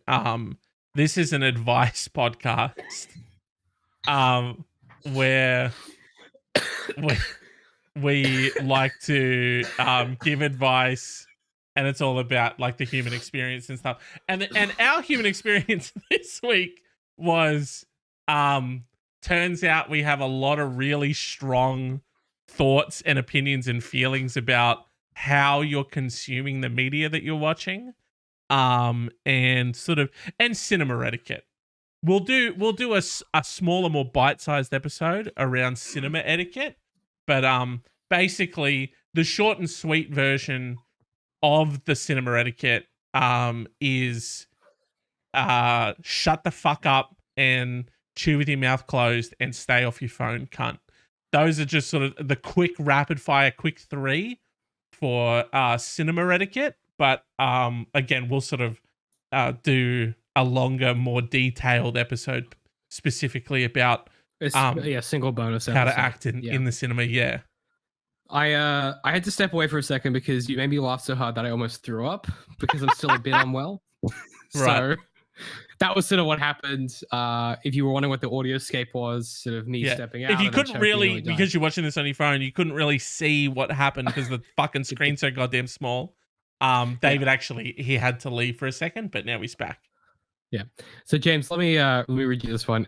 this is an advice podcast, where we like to give advice, and it's all about like the human experience and stuff. And our human experience this week was, turns out we have a lot of really strong thoughts and opinions and feelings about how you're consuming the media that you're watching, and cinema etiquette. We'll do a smaller, more bite-sized episode around cinema etiquette, but basically the short and sweet version of the cinema etiquette is shut the fuck up and chew with your mouth closed and stay off your phone, cunt. Those are just sort of the quick rapid fire, quick 3 for cinema etiquette. But again, we'll sort of do a longer, more detailed episode specifically about single bonus how to act in the cinema. Yeah. I had to step away for a second because you made me laugh so hard that I almost threw up because I'm still a bit unwell. Right. So that was sort of what happened. If you were wondering what the audio escape was, sort of me stepping out. If you couldn't really, because you're watching this on your phone, you couldn't really see what happened because the fucking screen's so goddamn small. David actually, he had to leave for a second, but now he's back. Yeah. So James, let me read you this one.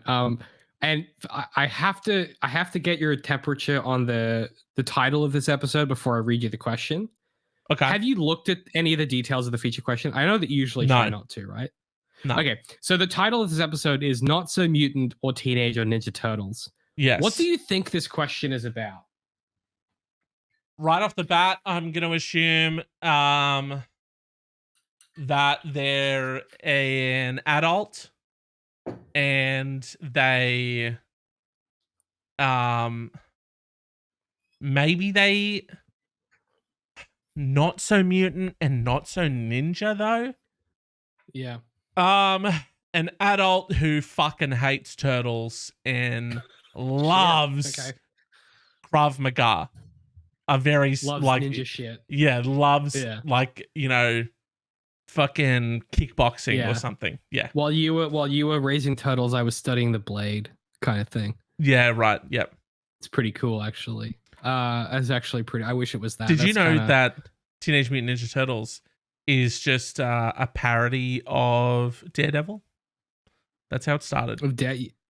And I have to get your temperature on the title of this episode before I read you the question. Okay. Have you looked at any of the details of the feature question? I know that you usually try not to, right? No. Okay. So the title of this episode is Not So Mutant or Teenage or Ninja Turtles. Yes. What do you think this question is about? Right off the bat, I'm going to assume that they're an adult and they maybe they not so mutant and not so ninja though. Yeah. An adult who fucking hates turtles and loves Krav Maga. A very loves like ninja shit. Yeah, loves like, you know, fucking kickboxing or something. Yeah. While you were raising turtles, I was studying the blade kind of thing. Yeah, right. Yep. It's pretty cool actually. It's actually pretty. I wish it was that. Did you know that Teenage Mutant Ninja Turtles is just a parody of Daredevil? That's how it started.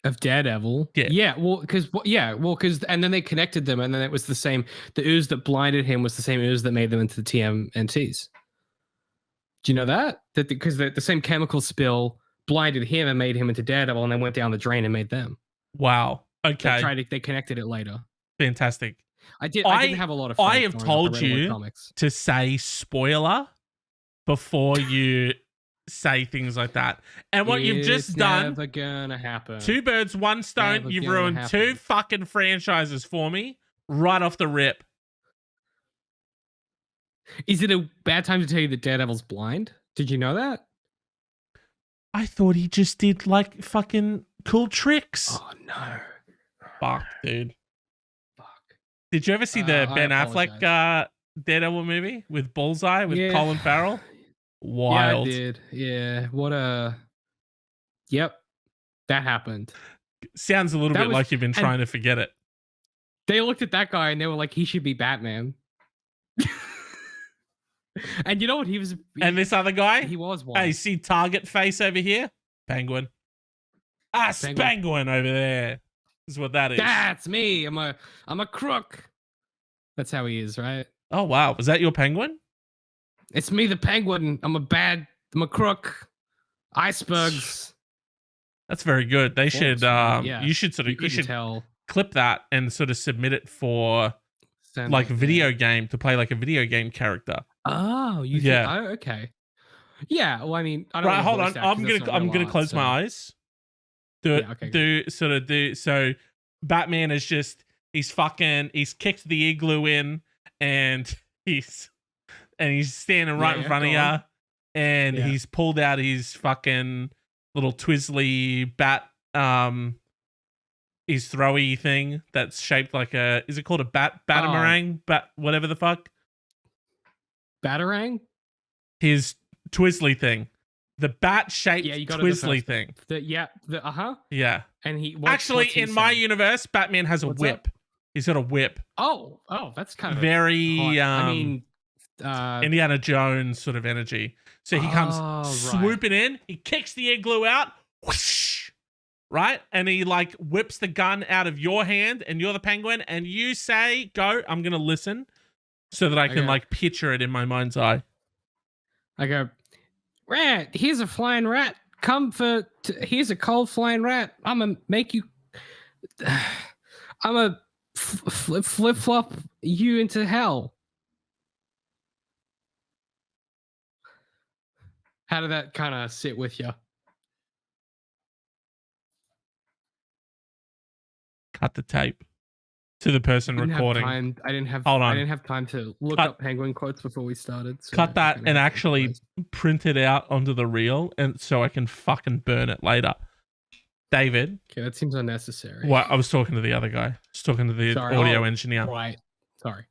Of Daredevil. Yeah. Well, because and then they connected them, and then it was the same. The ooze that blinded him was the same ooze that made them into the TMNTs. Do you know that? That because the same chemical spill blinded him and made him into Daredevil, and then went down the drain and made them. Wow. Okay. They connected it later. Fantastic. I didn't have a lot of fun. I have told you to say spoiler before you say things like that. And what you've just done, never gonna happen. 2 birds, 1 stone. You've ruined 2 fucking franchises for me right off the rip. Is it a bad time to tell you that Daredevil's blind? Did you know that? I thought he just did like fucking cool tricks. Oh no. Fuck, dude. Fuck. Did you ever see the Ben Affleck Daredevil movie with Bullseye with Colin Farrell? Wild. Yeah, I did. Yeah. What a. Yep. That happened. Sounds a little bit like you've been trying to forget it. They looked at that guy and they were like, he should be Batman. And you know what? And this other guy? He was one. Hey, see Target face over here? Penguin. Penguin over there. Is what that is. That's me. I'm a crook. That's how he is, right? Oh wow. Was that your penguin? It's me, the penguin. I'm a crook. Icebergs. That's very good. They should you should tell. Clip that and sort of submit it for like a video game to play like a video game character. Oh, okay. Yeah, well, I mean, I don't hold on. I'm gonna close my eyes. So Batman is just he's kicked the igloo in and he's standing right in front of you and he's pulled out his fucking little twizzly bat his throwy thing that's shaped like a, is it called a batamarang? Whatever the fuck. Batarang? His Twizzly thing. The bat-shaped Twizzly thing. Yeah. And actually, in my universe, Batman has a whip. He's got a whip. Oh, that's kind of very hot. Indiana Jones sort of energy. So he comes swooping in, he kicks the igloo out, whoosh, right? And he like whips the gun out of your hand, and you're the Penguin, and you say, "Go." I'm gonna listen so that I can like picture it in my mind's eye. I go, rat. Here's a flying rat. Here's a cold flying rat. I'm gonna make you. I'm gonna flip flop you into hell. How did that kind of sit with you? Cut the tape to the person recording. I didn't have time to look up Penguin quotes before we started. So cut that and actually print it out onto the reel, and so I can fucking burn it later. David. Okay, that seems unnecessary. What? I was talking to the other guy. I was talking to the audio engineer. Right. Sorry.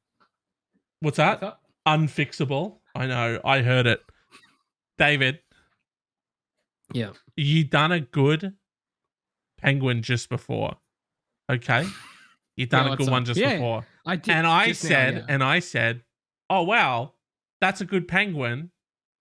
What's that? Unfixable. I know. I heard it. David. Yeah. You done a good Penguin just before. Okay. You done a good one just before. I did. And I said, oh wow, that's a good Penguin,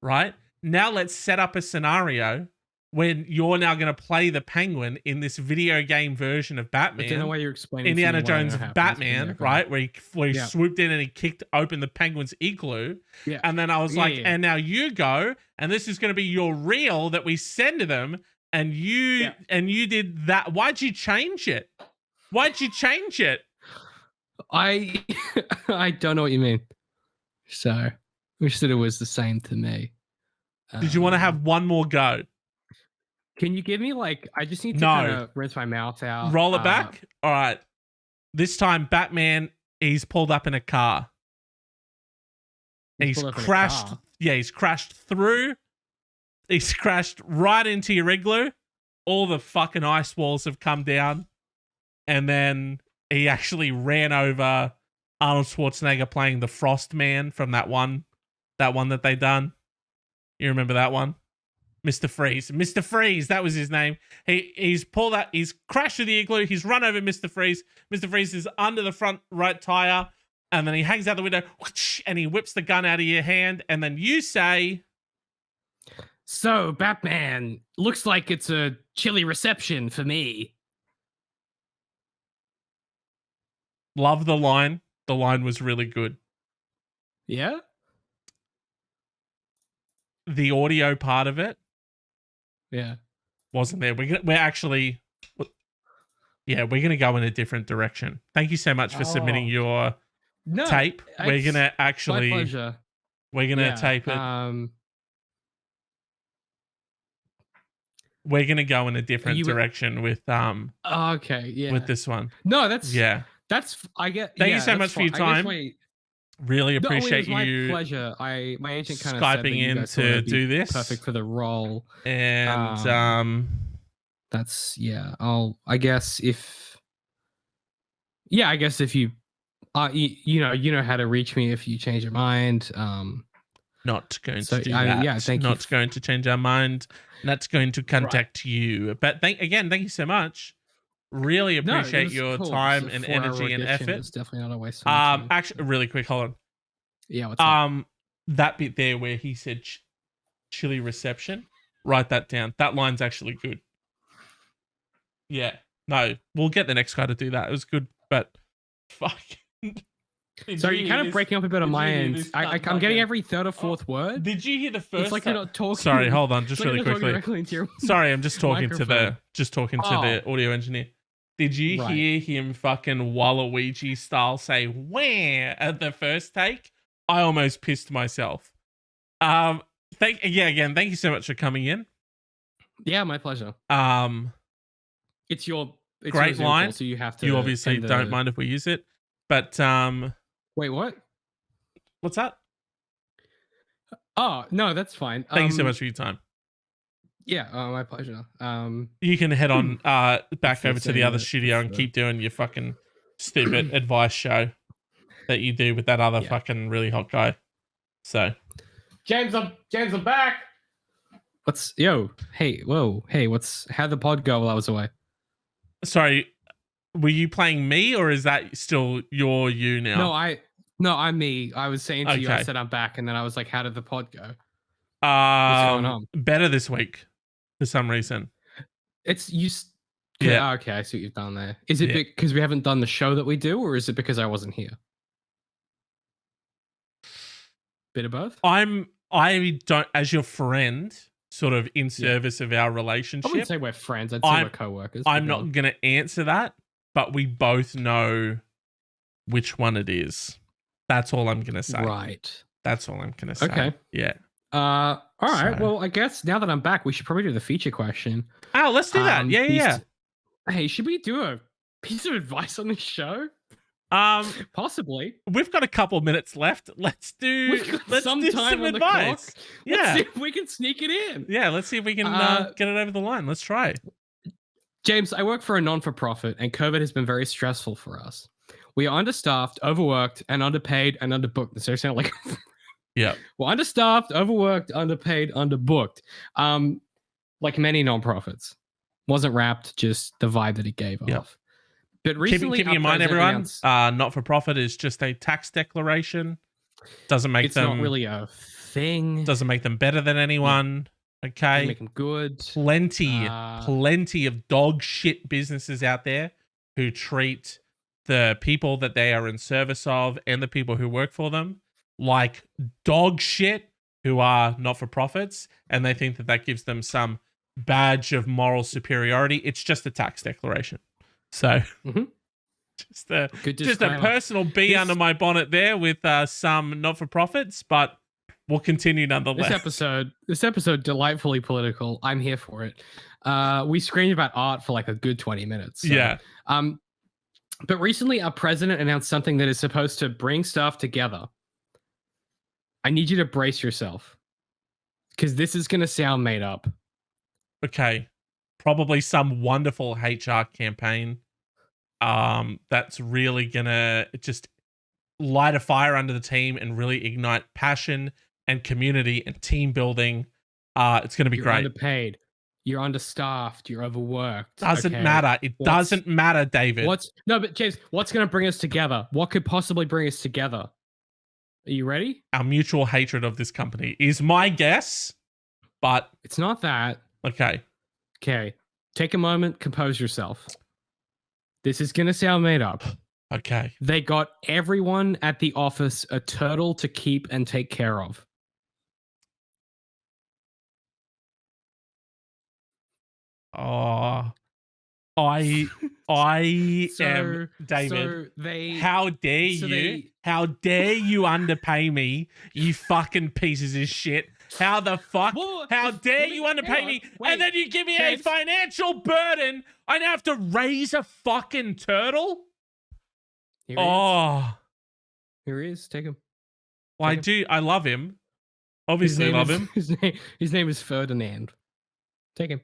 right? Now let's set up a scenario when you're now going to play the Penguin in this video game version of Batman. I don't know why you're explaining Indiana Jones Batman, right? Where he swooped in and he kicked open the Penguin's igloo. Yeah. And then I was and now you go, and this is going to be your reel that we send to them. And you did that. Why'd you change it? Why'd you change it? I don't know what you mean. So I wish that it was the same to me. Did you want to have one more go? Can you give me I just need to kind of rinse my mouth out. Roll it back? All right. This time Batman, he's pulled up in a car. He's crashed. Yeah, he's crashed through. He's crashed right into your igloo. All the fucking ice walls have come down. And then he actually ran over Arnold Schwarzenegger playing the Frost Man from that one that they done. You remember that one? Mr. Freeze. Mr. Freeze, that was his name. He's pulled that, he's crashed through the igloo, he's run over Mr. Freeze. Mr. Freeze is under the front right tire, and then he hangs out the window, and he whips the gun out of your hand, and then you say, so, Batman, looks like it's a chilly reception for me. Love the line. The line was really good. Yeah? The audio part of it. Yeah. Wasn't there. We're going to go in a different direction. Thank you so much for submitting your tape. We're going to actually... My pleasure. We're going to tape it. We're going to go in a different direction with... okay, yeah. With this one. No, that's... Yeah. That's... I get... Thank you so much for your time. Really appreciate you. My pleasure. My agent kind of Skyping in to do this. Perfect for the role. And that's I guess if you you know how to reach me if you change your mind. Not going to do that. Thank you. Not going to change our mind. Not going to contact you. But thank you so much. Really appreciate your time and energy and effort. It's definitely not a waste of time. Actually, really quick, hold on. Yeah, what's up? That bit there where he said chilly reception, write that down. That line's actually good. Yeah. No, we'll get the next guy to do that. It was good, but fuck. So you're kind of breaking up a bit on my end. I'm getting every third or fourth word. Did you hear the first? It's like you're not talking. Sorry, hold on, just really quickly. Sorry, I'm just talking to the audio engineer. Did you hear him fucking Waluigi style say "where" at the first take? I almost pissed myself. Thank you so much for coming in. Yeah, my pleasure. It's great your line. So you have to. You obviously don't mind if we use it, but wait, what? What's that? Oh no, that's fine. Thank you so much for your time. Yeah, my pleasure. You can head on back over to the other It's studio and keep doing your fucking stupid advice show that you do with that other fucking really hot guy. So, James, I'm back. Hey, how'd the pod go while I was away? Sorry, were you playing me or is that still you now? No, I'm me. I was saying to you, I said I'm back, and then I was like, how did the pod go? What's going on? Better this week for some reason. It's you. Yeah. Okay, I see what you've done there. Is it because we haven't done the show that we do, or is it because I wasn't here? Bit of both. I don't, as your friend, sort of in service of our relationship. I wouldn't say we're friends. I'd say we're co-workers. I'm not going to answer that, but we both know which one it is. That's all I'm going to say. Right. That's all I'm going to say. Okay. Yeah. All right. Well, I guess now that I'm back, we should probably do the feature question. Oh, let's do that. Yeah. Hey, should we do a piece of advice on this show? Possibly. We've got a couple minutes left. Let's do some advice. Let's see if we can sneak it in. Yeah, let's see if we can get it over the line. Let's try. James, I work for a non-for-profit, and COVID has been very stressful for us. We are understaffed, overworked, and underpaid and underbooked. So it sound like we're understaffed, overworked, underpaid, underbooked. Like many non-profits. Wasn't wrapped, just the vibe that it gave off. But recently, keeping in mind, everyone, not-for-profit is just a tax declaration. Doesn't make them. It's not really a thing. Doesn't make them better than anyone. Okay. Doesn't make them good. Plenty of dog shit businesses out there who treat the people that they are in service of and the people who work for them like dog shit, who are not-for-profits, and they think that that gives them some badge of moral superiority. It's just a tax declaration. So just a personal bee under my bonnet there with some not-for-profits, but we'll continue nonetheless. This episode delightfully political. I'm here for it. We screamed about art for like a good 20 minutes. So, but recently our president announced something that is supposed to bring stuff together. I need you to brace yourself, because this is going to sound made up. Okay. Probably some wonderful HR campaign that's really gonna just light a fire under the team and really ignite passion and community and team building. It's gonna be great. You're underpaid, you're understaffed, you're overworked. Doesn't matter. It doesn't matter, David. But James, what's gonna bring us together? What could possibly bring us together? Are you ready? Our mutual hatred of this company is my guess, but it's not that. Okay. Take a moment, compose yourself. This is going to sound made up. Okay. They got everyone at the office a turtle to keep and take care of. Oh, I am David. How dare you? How dare you underpay me, you fucking pieces of shit? How the fuck? How dare you underpay me? And then you give me a financial burden. I now have to raise a fucking turtle? Here he is. Take him. Well, I love him. Obviously love him. His name is Ferdinand. Take him.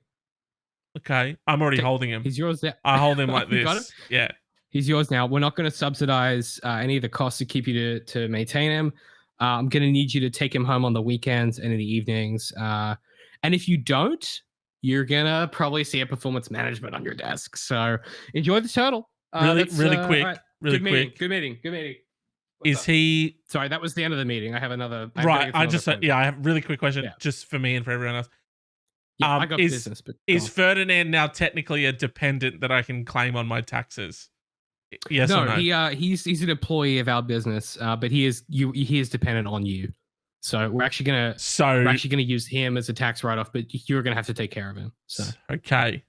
Okay. I'm already holding him. He's yours now. I hold him like this. Got him? Yeah. He's yours now. We're not going to subsidize any of the costs to keep you to maintain him. I'm going to need you to take him home on the weekends and in the evenings. And if you don't, you're going to probably see a performance management on your desk. So enjoy the turtle. Really quick. Right. Really quick. Good meeting. Is he... Sorry, that was the end of the meeting. I have another... I have a really quick question just for me and for everyone else. Yeah, I got business, but is Ferdinand now technically a dependent that I can claim on my taxes? Yes or no? He's an employee of our business, but he is dependent on you. So we're actually gonna use him as a tax write-off, but you're gonna have to take care of him. So okay.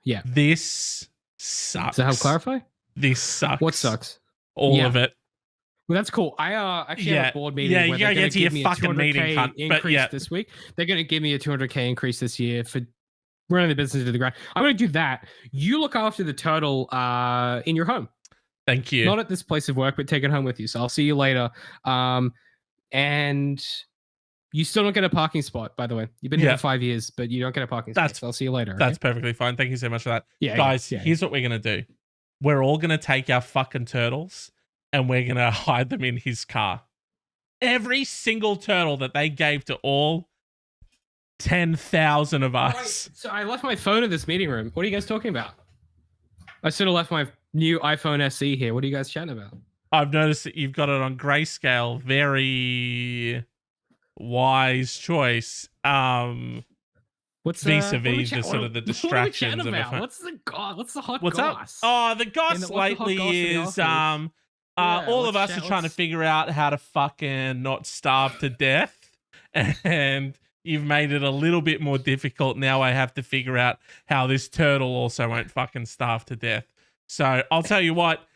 Yeah. This sucks. Does that help clarify? This sucks. What sucks? All of it. Well, that's cool. I actually have a board meeting where they're going to give me a fucking meeting, increase this week. They're going to give me a 200K increase this year for running the business to the ground. I'm going to do that. You look after the turtle in your home. Thank you. Not at this place of work, but take it home with you. So I'll see you later. And You still don't get a parking spot, by the way. You've been here for 5 years, but you don't get a parking spot. I'll see you later. That's perfectly fine. Thank you so much for that. Yeah, guys, here's what we're going to do. We're all going to take our fucking turtles and we're going to hide them in his car. Every single turtle that they gave to all 10,000 of us. Right. So I left my phone in this meeting room. What are you guys talking about? I should have left my new iPhone SE here. What are you guys chatting about? I've noticed that you've got it on grayscale. Very wise choice. What's vis-a-vis the sort of the distractions of a phone. What's the hot What's goss? Up? Oh, the goss lately is all of us are trying to figure out how to fucking not starve to death, and you've made it a little bit more difficult. Now I have to figure out how this turtle also won't fucking starve to death. So I'll tell you what,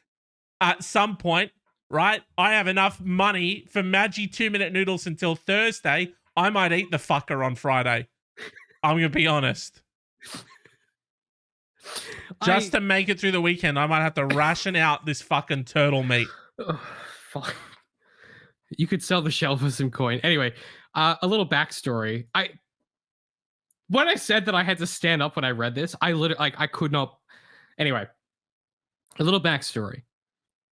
at some point, right, I have enough money for Maggi 2-minute noodles until Thursday. I might eat the fucker on Friday. I'm going to be honest. Just to make it through the weekend, I might have to ration out this fucking turtle meat. Oh, fuck. You could sell the shell for some coin. Anyway, a little backstory. When I said that I had to stand up when I read this, I literally, I could not. Anyway, a little backstory.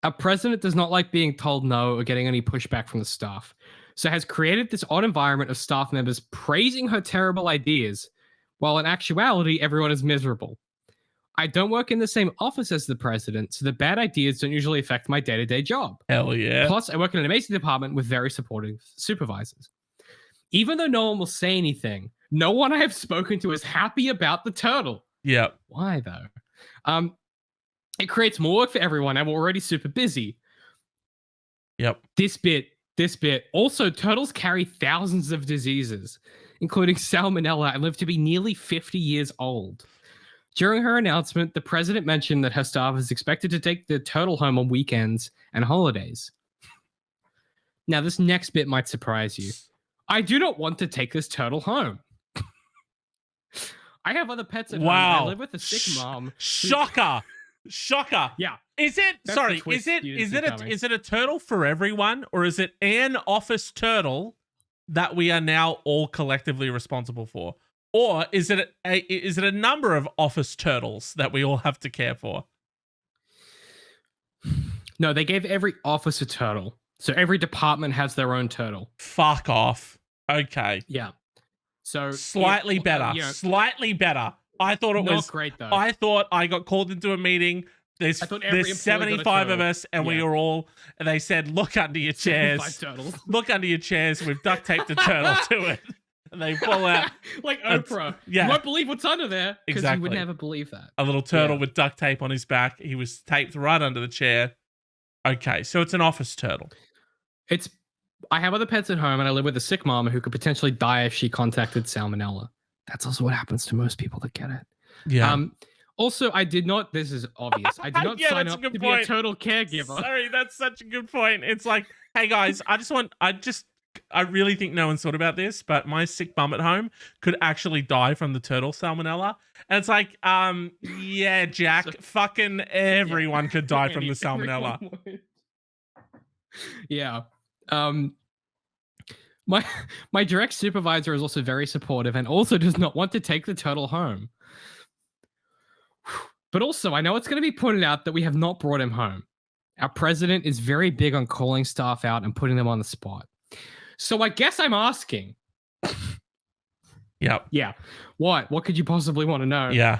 Our president does not like being told no or getting any pushback from the staff, so has created this odd environment of staff members praising her terrible ideas, while in actuality, everyone is miserable. I don't work in the same office as the president, so the bad ideas don't usually affect my day-to-day job. Hell yeah. Plus, I work in an amazing department with very supportive supervisors. Even though no one will say anything, no one I have spoken to is happy about the turtle. Yep. Why, though? It creates more work for everyone, and we're already super busy. Yep. This bit. Also, turtles carry thousands of diseases, including salmonella, and live to be nearly 50 years old. During her announcement, the president mentioned that her staff is expected to take the turtle home on weekends and holidays. Now, this next bit might surprise you. I do not want to take this turtle home. I have other pets at home. I live with a sick mom. Shocker. Yeah. Is it a turtle for everyone, or is it an office turtle that we are now all collectively responsible for? Or is it a number of office turtles that we all have to care for? No, they gave every office a turtle. So every department has their own turtle. Fuck off. Okay. Yeah. So slightly better. Slightly better. I thought it was not great though. I thought I got called into a meeting. There's 75 of us, and we are all. And they said, "Look under your chairs. Look under your chairs. We've duct taped the turtle to it." And they pull out like Oprah. You won't believe what's under there because you would never believe that. A little turtle with duct tape on his back. He was taped right under the chair. Okay, so it's an office turtle. I have other pets at home, and I live with a sick mom who could potentially die if she contacted salmonella. That's also what happens to most people that get it. Yeah. Also, I did not. This is obvious. I did not sign up to be a turtle caregiver. Sorry, that's such a good point. It's like, hey guys, I really think no one's thought about this, but my sick mum at home could actually die from the turtle salmonella. And it's like, yeah, Jack, fucking everyone could die from the salmonella. Yeah. My direct supervisor is also very supportive and also does not want to take the turtle home. But also, I know it's going to be pointed out that we have not brought him home. Our president is very big on calling staff out and putting them on the spot. So I guess I'm asking. Yep. Yeah. What could you possibly want to know? Yeah.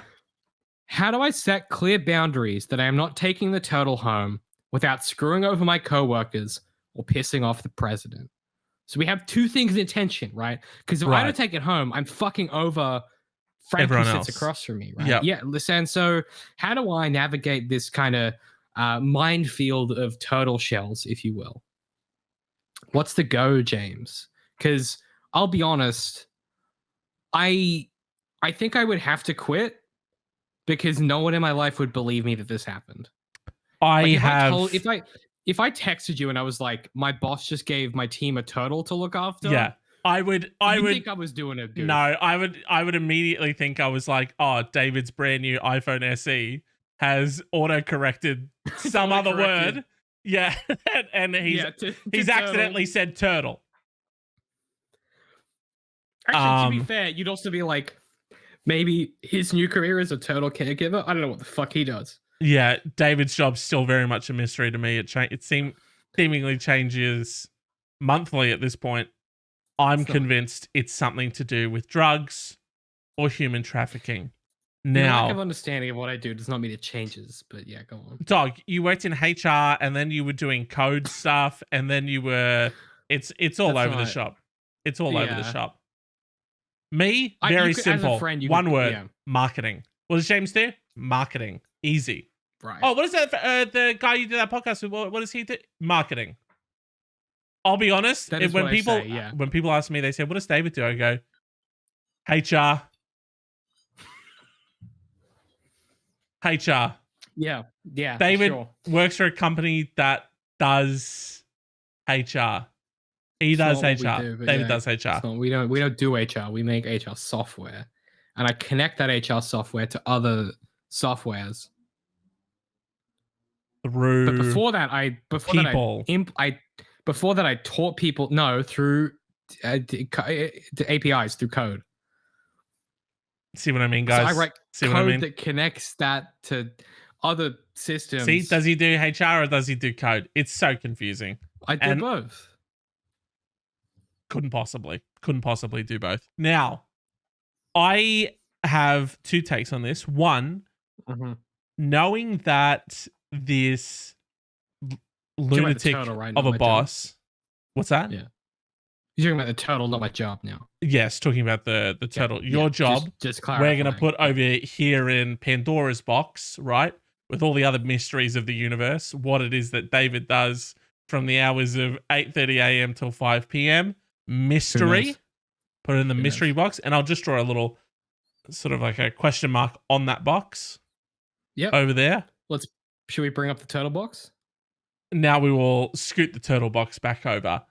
How do I set clear boundaries that I am not taking the turtle home without screwing over my coworkers or pissing off the president? So we have two things in tension, right? Because if I don't take it home, I'm fucking over Frank who sits across from me, right? Yep. Yeah. Listen, so how do I navigate this kind of minefield of turtle shells, if you will? What's the go, James? Because I'll be honest, I think I would have to quit because no one in my life would believe me that this happened. If I texted you and I was like, my boss just gave my team a turtle to look after. Yeah. I would think I was doing a good. No, I would immediately think I was like, oh, David's brand new iPhone SE has auto-corrected some other word. Yeah. And he's accidentally said turtle. Actually, to be fair, you'd also be like, maybe his new career is a turtle caregiver. I don't know what the fuck he does. Yeah, David's job's still very much a mystery to me. It seemingly changes monthly at this point. I'm convinced it's something to do with drugs or human trafficking. Now, lack of understanding of what I do does not mean it changes, but yeah, go on. Dog, you worked in HR and then you were doing code stuff and then you were it's all over the shop. It's all over the shop. Me, very simple. One word, marketing. What does James do? Marketing. Easy. Right. Oh, what is that? The guy you did that podcast with, what does he do? Marketing. I'll be honest. When people ask me, they say, what does David do? I go, HR. HR. Yeah. David works for a company that does HR. He does HR. David does HR. We don't do HR. We make HR software, and I connect that HR software to other softwares. But before that, I taught people through the APIs through code. See what I mean, guys? So I write code that connects that to other systems. See, does he do HR or does he do code? It's so confusing. I do both. Couldn't possibly do both. Now, I have two takes on this. One, knowing that this lunatic of a boss. What's that? Yeah. You're talking about the turtle, not my job now. Yes, talking about the turtle. Your job, just we're going to put over here in Pandora's box, right? With all the other mysteries of the universe, what it is that David does from the hours of 8:30 a.m. till 5 p.m. Mystery. Put it in the mystery box, and I'll just draw a little sort of like a question mark on that box. Yep. Over there. Should we bring up the turtle box? Now we will scoot the turtle box back over.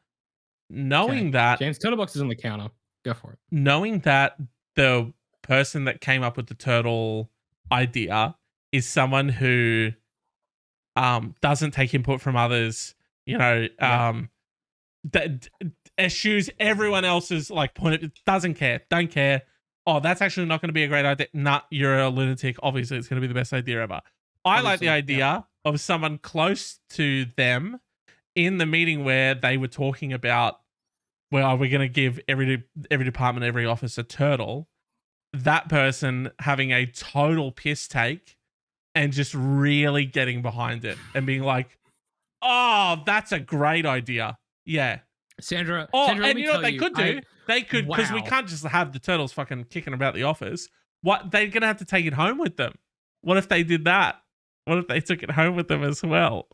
Knowing that James, turtle box is on the counter. Go for it. Knowing that the person that came up with the turtle idea is someone who doesn't take input from others, that eschews everyone else's point of, don't care. Oh, that's actually not going to be a great idea. Nah, you're a lunatic. Obviously, it's going to be the best idea ever. I like the idea of someone close to them in the meeting where they were talking about, well, we're going to give every department, every office a turtle. That person having a total piss take and just really getting behind it and being like, oh, that's a great idea. Yeah. Sandra, and you know what they could do? They could, because we can't just have the turtles fucking kicking about the office. What, they're going to have to take it home with them. What if they did that? What if they took it home with them as well?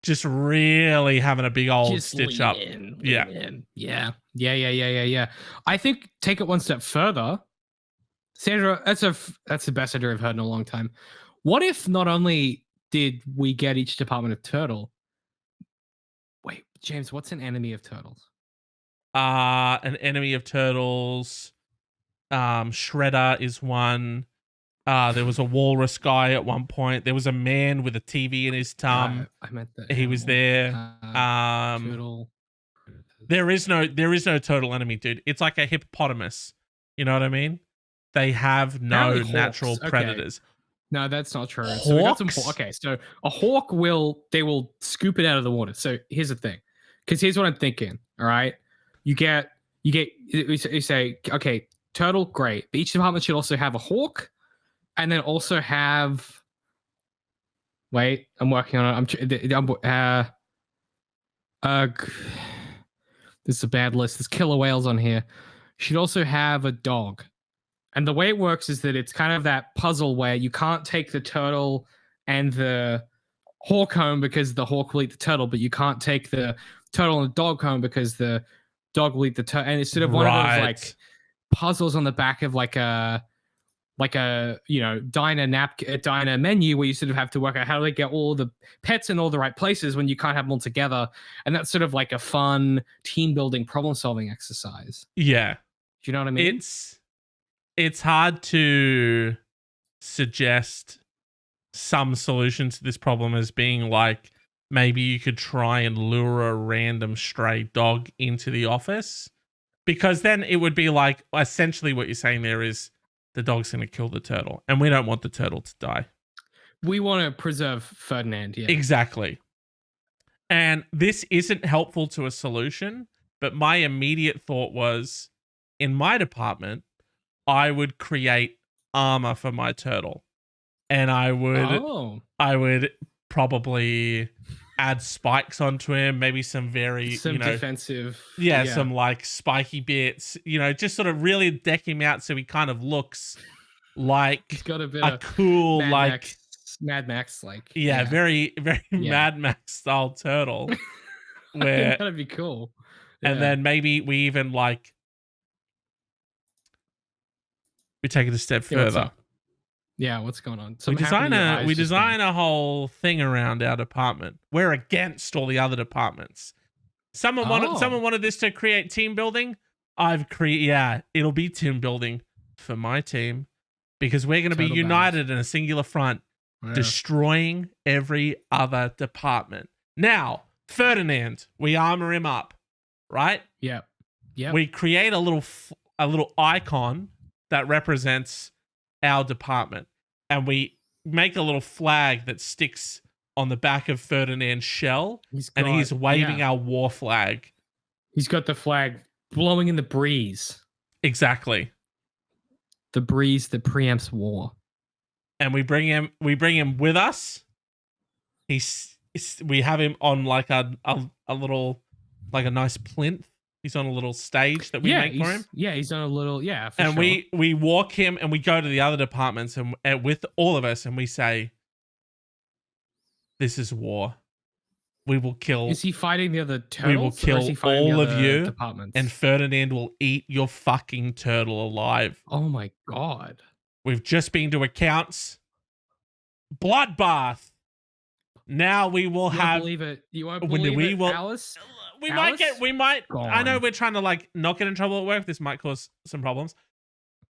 Just really having a big old stitch up. Yeah. I think take it one step further. Sandra, that's the best idea I've heard in a long time. What if not only did we get each department a turtle? Wait, James, what's an enemy of turtles? An enemy of turtles. Shredder is one. There was a walrus guy at one point. There was a man with a TV in his tum. I meant that. He was there. Turtle. There is no turtle enemy, dude. It's like a hippopotamus. You know what I mean? They have no natural predators. No, that's not true. So we got some. Okay, so a hawk will scoop it out of the water. So here's the thing, because here's what I'm thinking. All right, you say, okay, turtle, great. But each department should also have a hawk. And then also have. Wait, I'm working on it. This is a bad list. There's killer whales on here. Should also have a dog. And the way it works is that it's kind of that puzzle where you can't take the turtle and the hawk home because the hawk will eat the turtle, but you can't take the turtle and the dog home because the dog will eat the turtle. And it's sort of one of those puzzles on the back of a diner menu where you sort of have to work out how to get all the pets in all the right places when you can't have them all together. And that's sort of like a fun team building problem solving exercise. Yeah. Do you know what I mean? It's hard to suggest some solution to this problem as being like, maybe you could try and lure a random stray dog into the office Because then it would be like, essentially what you're saying there is the dog's going to kill the turtle, and we don't want the turtle to die. We want to preserve Ferdinand, yeah. Exactly. And this isn't helpful to a solution, but my immediate thought was, in my department, I would create armor for my turtle. And I would probably add spikes onto him, maybe some defensive. Some like spiky bits, just sort of really deck him out so he kind of looks like he's got a bit of cool Mad Max very very Mad Max style turtle. Where that'd be cool. And then maybe we even we take it a step further. Yeah, what's going on? We design a whole thing around our department. We're against all the other departments. Someone wanted this to create team building. It'll be team building for my team because we're going to be united in a singular front, destroying every other department. Now, Ferdinand, we armor him up, right? Yeah. We create a little icon that represents our department, and we make a little flag that sticks on the back of Ferdinand's shell, and he's waving our war flag. He's got the flag blowing in the breeze. Exactly. The breeze that preempts war. And we bring him with us. We have him on like a little, like a nice plinth. He's on a little stage that we make for him. Yeah, he's on a little, and sure. we walk him and we go to the other departments and with all of us and we say, this is war. We will kill. Is he fighting the other turtles? We will kill all of you departments? And Ferdinand will eat your fucking turtle alive. Oh my God. We've just been to accounts. Bloodbath. Now we will have. Won't believe it. You won't believe it, Alice? We might. I know we're trying to not get in trouble at work. This might cause some problems.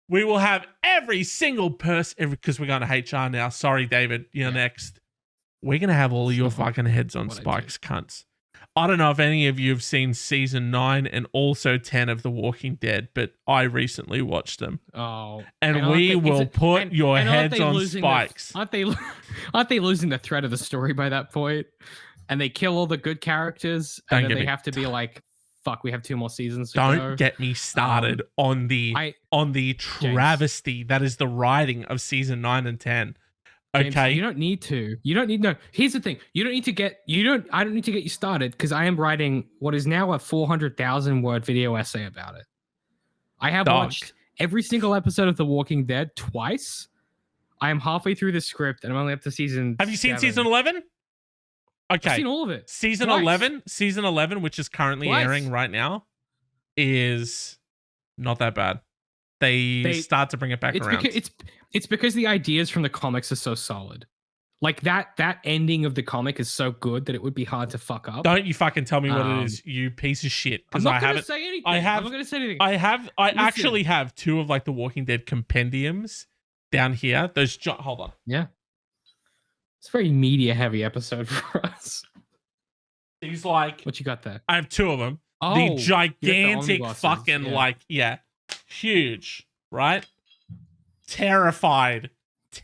We will have every single person, because we're going to HR now. Sorry, David, you're next. We're going to have all of your fucking heads on spikes, cunts. I don't know if any of you have seen season 9 and also 10 of The Walking Dead, but I recently watched them. Oh. And we will put your heads on spikes. Aren't they losing the thread of the story by that point? And they kill all the good characters, and then they have to be like, fuck, we have 2 more seasons to go. Don't get me started on the travesty that is the writing of season 9 and 10. James, okay. You don't need to. No, here's the thing. I don't need to get you started because I am writing what is now a 400,000 word video essay about it. I have watched every single episode of The Walking Dead twice. I am halfway through the script and I'm only up to season Have you seen season 11? Okay. I've seen all of it. Season 11, which is currently airing right now, is not that bad. They start to bring it back around. It's because the ideas from the comics are so solid. Like that ending of the comic is so good that it would be hard to fuck up. Don't you fucking tell me what it is, you piece of shit. I'm not going to say anything. I'm not going to say anything. I actually have 2 of the Walking Dead compendiums down here. Hold on. Yeah. It's a very media heavy episode for us. He's what you got there? I have 2 of them. Oh, the gigantic fucking huge, right? Terrified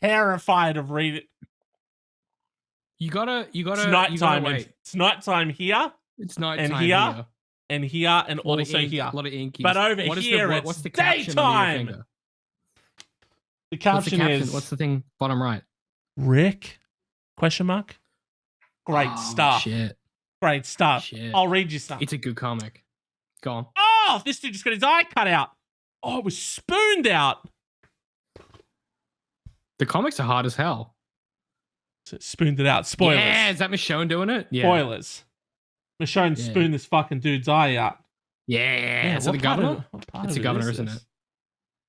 of reading. You gotta. It's nighttime. It's nighttime here. It's nighttime and here, and also here. A lot of inky. But over here, it's daytime. The caption is. What's the thing bottom right? Rick? Question mark. Great stuff. Shit. Great stuff. Shit. I'll read you something. It's a good comic. Go on. Oh, this dude just got his eye cut out. Oh, it was spooned out. The comics are hard as hell. So it spooned it out. Spoilers. Yeah, is that Michonne doing it? Yeah. Spoilers. Michonne spooned this fucking dude's eye out. Yeah. So the governor? It's the governor, isn't it?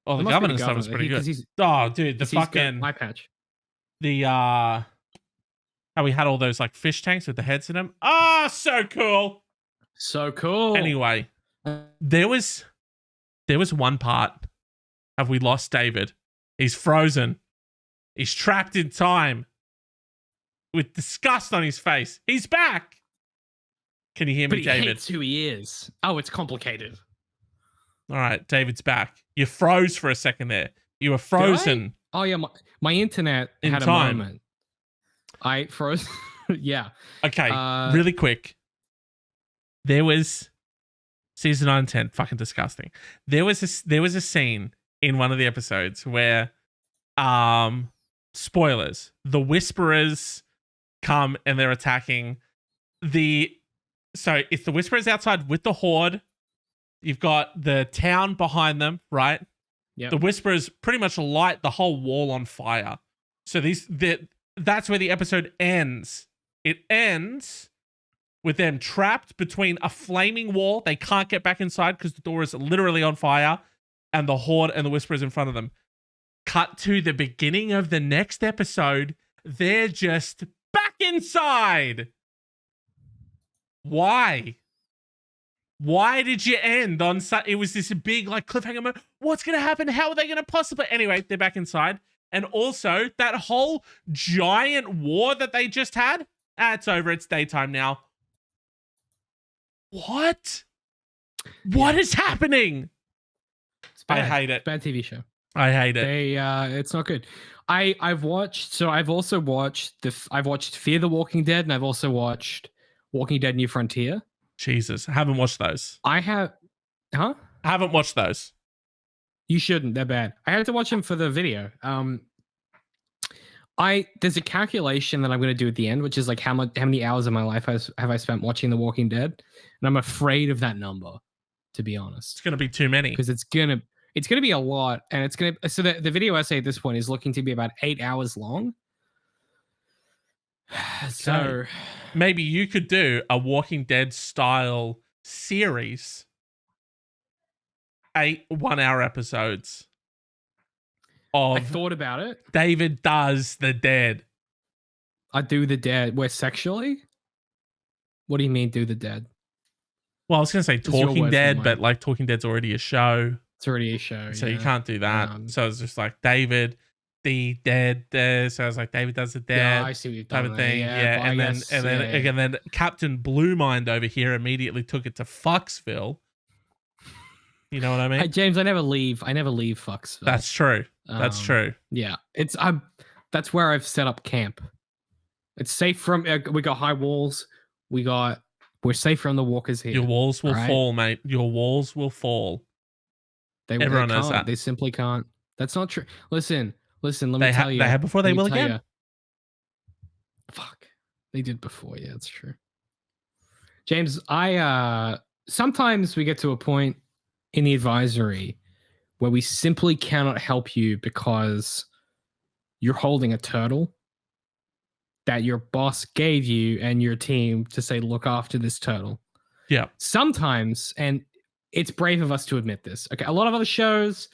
Oh, the governor stuff is pretty good. Oh, dude, the fucking eye patch. The how we had all those fish tanks with the heads in them. Oh, so cool. So cool. Anyway, there was one part. Have we lost David? He's frozen. He's trapped in time with disgust on his face. He's back. Can you hear me, David? But he hates who he is. Oh, it's complicated. All right, David's back. You froze for a second there. You were frozen. Oh yeah, my internet in had time. a moment. I froze. Yeah. Okay, really quick. There was season 9 and 10, fucking disgusting. There was a scene in one of the episodes where spoilers, the Whisperers come and they're attacking so it's the Whisperers outside with the Horde. You've got the town behind them, right? Yeah. The Whisperers pretty much light the whole wall on fire. So that's where the episode ends. It ends with them trapped between a flaming wall. They can't get back inside because the door is literally on fire, and the Horde and the Whisperers in front of them. Cut to the beginning of the next episode. They're just back inside. Why? Why did you end on it was this big like cliffhanger moment? What's going to happen? How are they going to possibly? Anyway, they're back inside. And also that whole giant war that they just had, it's over. It's daytime now. What? What is happening? I hate it. Bad TV show. I hate it. It's not good. I've watched I've watched Fear the Walking Dead, and I've also watched Walking Dead New Frontier. Jesus, I haven't watched those. I haven't watched those. You shouldn't. They're bad. I had to watch them for the video. There's a calculation that I'm going to do at the end, which is like how many hours of my life have I spent watching The Walking Dead, and I'm afraid of that number, to be honest. It's going to be too many because it's gonna be a lot, and it's gonna. So the video essay at this point is looking to be about 8 hours long. So maybe you could do a Walking Dead style series, 8 1-hour episodes. I thought about it. David does the dead. I do the dead. Where sexually? What do you mean do the dead? Well, I was going to say Talking Dead, but like Talking Dead's already a show. It's already a show. So you can't do that. So it's just like David, the dead. So I was like, David does the dead. Yeah, I see what you've done. Type of thing. Yeah. And then Captain Blue Mind over here immediately took it to Fucksville. You know what I mean? Hey, James, I never leave Fucksville. That's true. That's true. Yeah. That's where I've set up camp. It's safe from we got high walls. We're safe from the walkers here. Your walls will fall, mate. Your walls will fall. Everyone knows that. They simply can't. That's not true. Listen, let me tell you. They have before, they will again. Fuck. They did before, yeah, that's true. James, sometimes we get to a point in the advisory where we simply cannot help you because you're holding a turtle that your boss gave you and your team to say, look after this turtle. Yeah. Sometimes, and it's brave of us to admit this. Okay. A lot of other shows,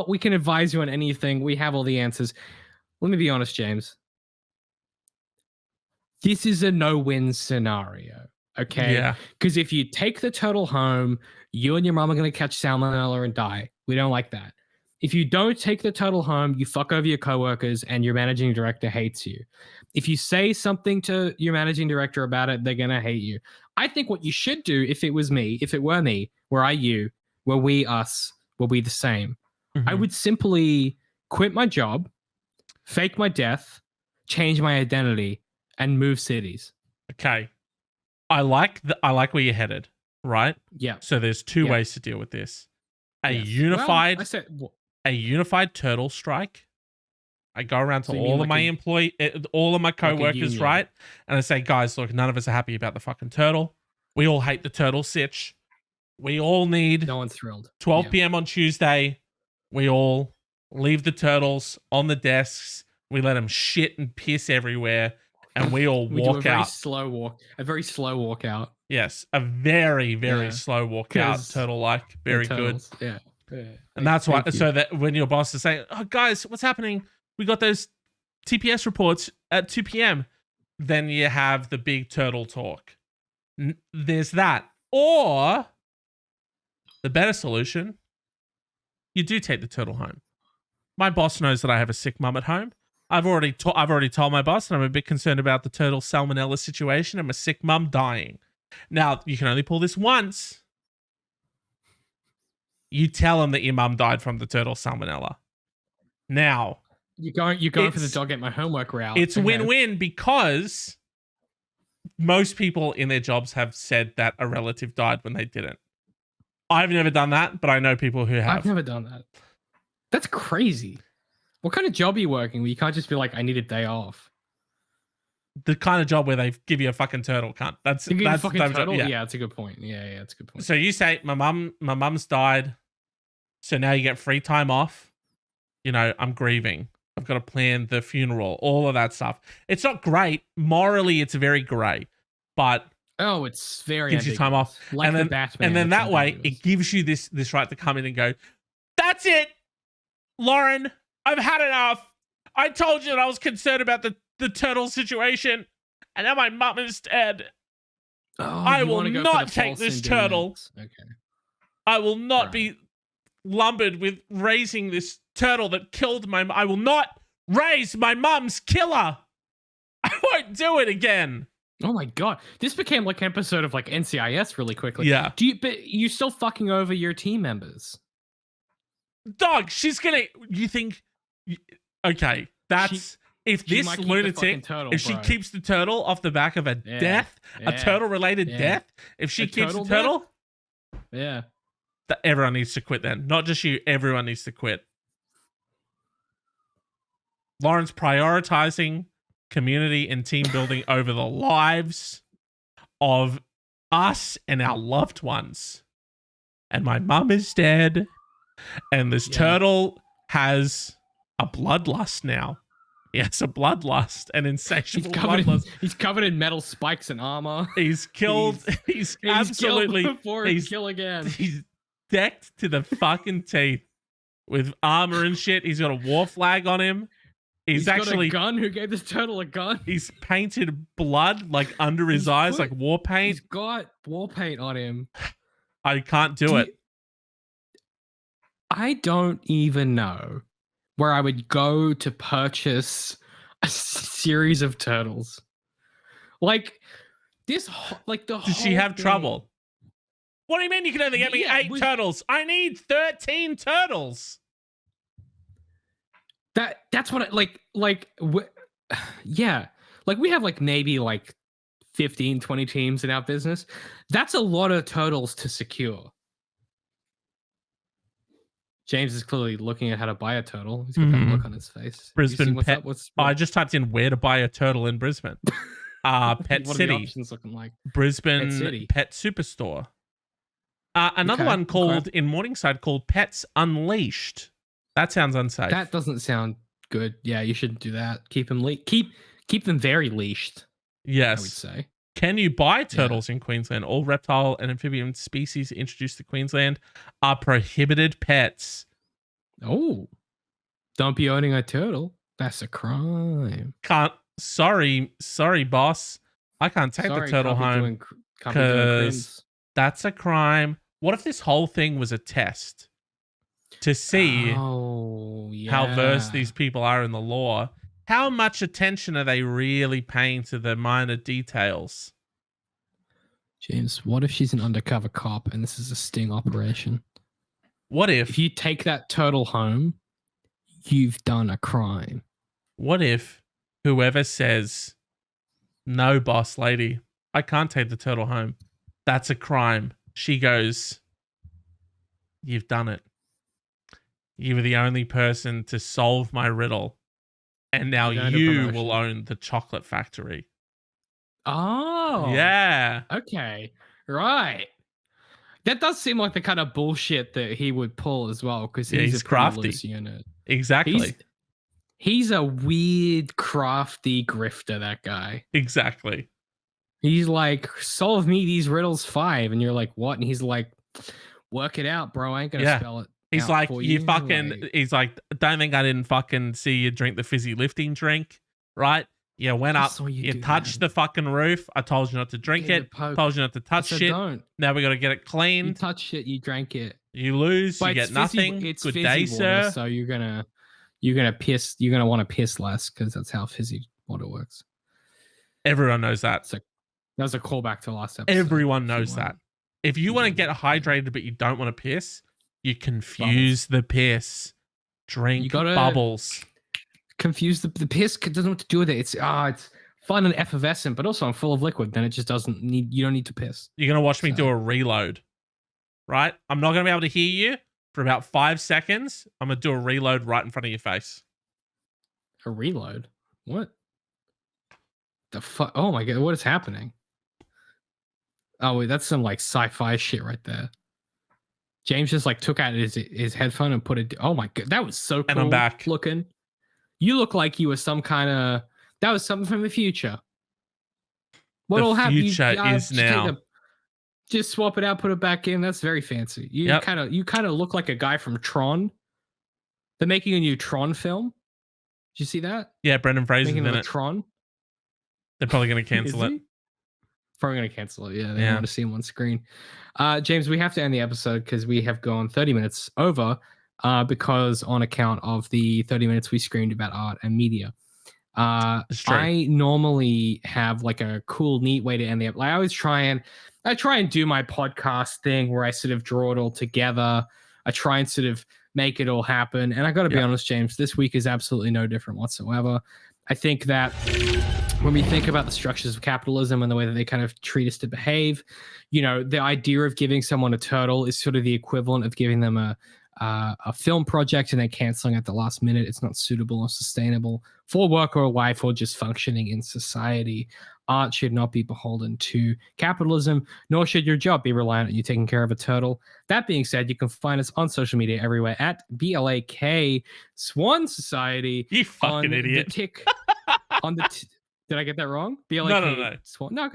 we can advise you on anything. We have all the answers. Let me be honest, James. This is a no-win scenario. Okay. Yeah. Because if you take the turtle home, you and your mom are going to catch salmonella and die. We don't like that. If you don't take the turtle home, you fuck over your coworkers and your managing director hates you. If you say something to your managing director about it, they're going to hate you. I think what you should do, if it were me, were I you, were we us, were we the same? Mm-hmm. I would simply quit my job, fake my death, change my identity, and move cities. Okay. I like where you're headed, right? Yeah. So there's two ways to deal with this. A unified turtle strike. I go around to all of my coworkers, right? And I say, guys, look, none of us are happy about the fucking turtle. We all hate the turtle sitch. We all need. No one's thrilled. 12 p.m. on Tuesday. We all leave the turtles on the desks. We let them shit and piss everywhere, and we all walk out. A very slow walk out. Yes, a very, very slow walk out. Turtle-like, very good. Yeah. And that's why. So that when your boss is saying, "Oh, guys, what's happening? We got those TPS reports at 2 p.m." Then you have the big turtle talk. There's that, or the better solution: you do take the turtle home. My boss knows that I have a sick mum at home. I've already told my boss that I'm a bit concerned about the turtle salmonella situation and my sick mum dying. Now, you can only pull this once. you tell them that your mum died from the turtle salmonella. Now, you're going for the dog at my homework route. It's win-win because most people in their jobs have said that a relative died when they didn't. I've never done that, but I know people who have. I've never done that. That's crazy. What kind of job are you working where you can't just be like, I need a day off? The kind of job where they give you a fucking turtle, cunt. That's a fucking turtle. Yeah, that's a good point. Yeah, that's a good point. So you say my mum's died, so now you get free time off. You know, I'm grieving. I've got to plan the funeral, all of that stuff. It's not great. Morally, it's very grey, but it's very gives you time off. Like and then, the Batman, and then that way, it gives you this right to come in and go, that's it, Lauren. I've had enough. I told you that I was concerned about the turtle situation, and now my mum is dead. I will not take this turtle. Okay. I will not be lumbered with raising this turtle that killed my mum. I will not raise my mum's killer. I won't do it again. Oh my god. This became like an episode of like NCIS really quickly. Yeah. But you're still fucking over your team members. Dog, she's gonna, you think, okay, that's, if this lunatic, if she keeps the turtle off the back of a death, a turtle-related death, if she keeps the turtle, everyone needs to quit then. Not just you, everyone needs to quit. Lauren's prioritizing community and team building over the lives of us and our loved ones. And my mum is dead. And this turtle has a bloodlust now. Yes, a bloodlust, an insatiable bloodlust. He's covered in metal spikes and armor. He's killed. He's absolutely. Killed before he's kill again. He's decked to the fucking teeth with armor and shit. He's got a war flag on him. He's actually got a gun. Who gave this turtle a gun? He's painted blood like under his eyes, like war paint. He's got war paint on him. I can't do it. I don't even know where I would go to purchase a series of turtles. Like this, like the whole Does she have thing. Trouble? What do you mean you can only get me 8 turtles? I need 13 turtles. That's what yeah. Like we have like maybe like 15, 20 teams in our business. That's a lot of turtles to secure. James is clearly looking at how to buy a turtle. He's got that look on his face. Brisbane Pet. I just typed in where to buy a turtle in Brisbane. Pet what City. Are the options looking like? Brisbane Pet City. Pet Superstore. Another one called in Morningside called Pets Unleashed. That sounds unsafe. That doesn't sound good. Yeah, you shouldn't do that. Keep them keep them very leashed. Yes, I would say. Can you buy turtles in Queensland? All reptile and amphibian species introduced to Queensland are prohibited pets. Oh, don't be owning a turtle. That's a crime. Sorry, boss. I can't take the turtle home because that's a crime. What if this whole thing was a test to see how versed these people are in the law? How much attention are they really paying to the minor details? James, what if she's an undercover cop and this is a sting operation? What if you take that turtle home, you've done a crime? What if whoever says, no, boss lady, I can't take the turtle home, that's a crime, she goes, you've done it. You were the only person to solve my riddle. And now you will own the chocolate factory. Oh. Yeah. Okay. Right. That does seem like the kind of bullshit that he would pull as well, because he's a crafty loose unit. Exactly. He's a weird, crafty grifter, that guy. Exactly. He's like, solve me these riddles 5. And you're like, what? And he's like, work it out, bro. I ain't going to spell it. He's like, he's like, don't think I didn't fucking see you drink the fizzy lifting drink, right? You went up, you touched the fucking roof. I told you not to drink it. Told you not to touch shit. Don't. Now we got to get it cleaned. You touched it, you drank it. You lose, you get nothing. It's good day, water, sir. So you're gonna piss. You're gonna want to piss less because that's how fizzy water works. Everyone knows that. So that was a callback to last episode. Everyone knows that. If you want to get hydrated but you don't want to piss, You confuse the piss. Drink You gotta bubbles. confuse the piss. Doesn't know what to do with it. It's fun and effervescent, but also I'm full of liquid. Then it just doesn't need. You don't need to piss. You're gonna watch me do a reload, right? I'm not gonna be able to hear you for about 5 seconds. I'm gonna do a reload right in front of your face. A reload? What? The fuck? Oh my god! What is happening? Oh wait, that's some like sci-fi shit right there. James just like took out his headphone and put it. Oh my god, that was so cool. And I'm back. Looking. You look like you were some kind of. That was something from the future. What'll happen? The future is now. Just swap it out, put it back in. That's very fancy. You kind of look like a guy from Tron. They're making a new Tron film. Did you see that? Yeah, Brendan Fraser's in it. Tron. They're probably going to cancel it. Probably going to cancel it. Yeah, they want to see him on screen. James, we have to end the episode because we have gone 30 minutes over because on account of the 30 minutes we screamed about art and media. I normally have like a cool, neat way to end the episode. I always try and do my podcast thing where I sort of draw it all together. I try and sort of make it all happen. And I got to be honest, James, this week is absolutely no different whatsoever. I think that when we think about the structures of capitalism and the way that they kind of treat us to behave, you know, the idea of giving someone a turtle is sort of the equivalent of giving them a film project and then canceling at the last minute. It's not suitable or sustainable for work or life or just functioning in society. Art should not be beholden to capitalism, nor should your job be reliant on you taking care of a turtle. That being said, you can find us on social media everywhere at BLAK Swan Society. You fucking idiot. Did I get that wrong? BLAK No. Swan? No.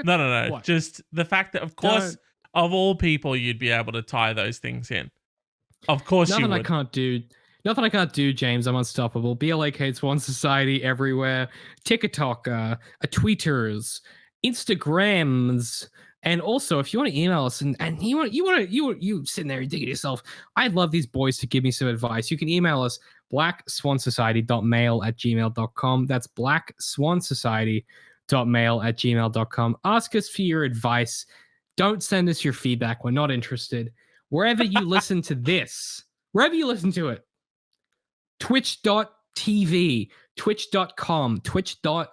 What? Just the fact that, of course, of all people, you'd be able to tie those things in. Of course you would. Nothing I can't do, James. I'm unstoppable. BLAK Swan Society everywhere. TikTok, Tweeters, Instagrams, and also if you want to email us and you sitting there and thinking to yourself, I'd love these boys to give me some advice. You can email us blackswansociety.mail@gmail.com. That's blackswansociety.mail@gmail.com. Ask us for your advice. Don't send us your feedback. We're not interested. Wherever you listen to this, wherever you listen to it, twitch.tv, twitch.com, twitch.nz,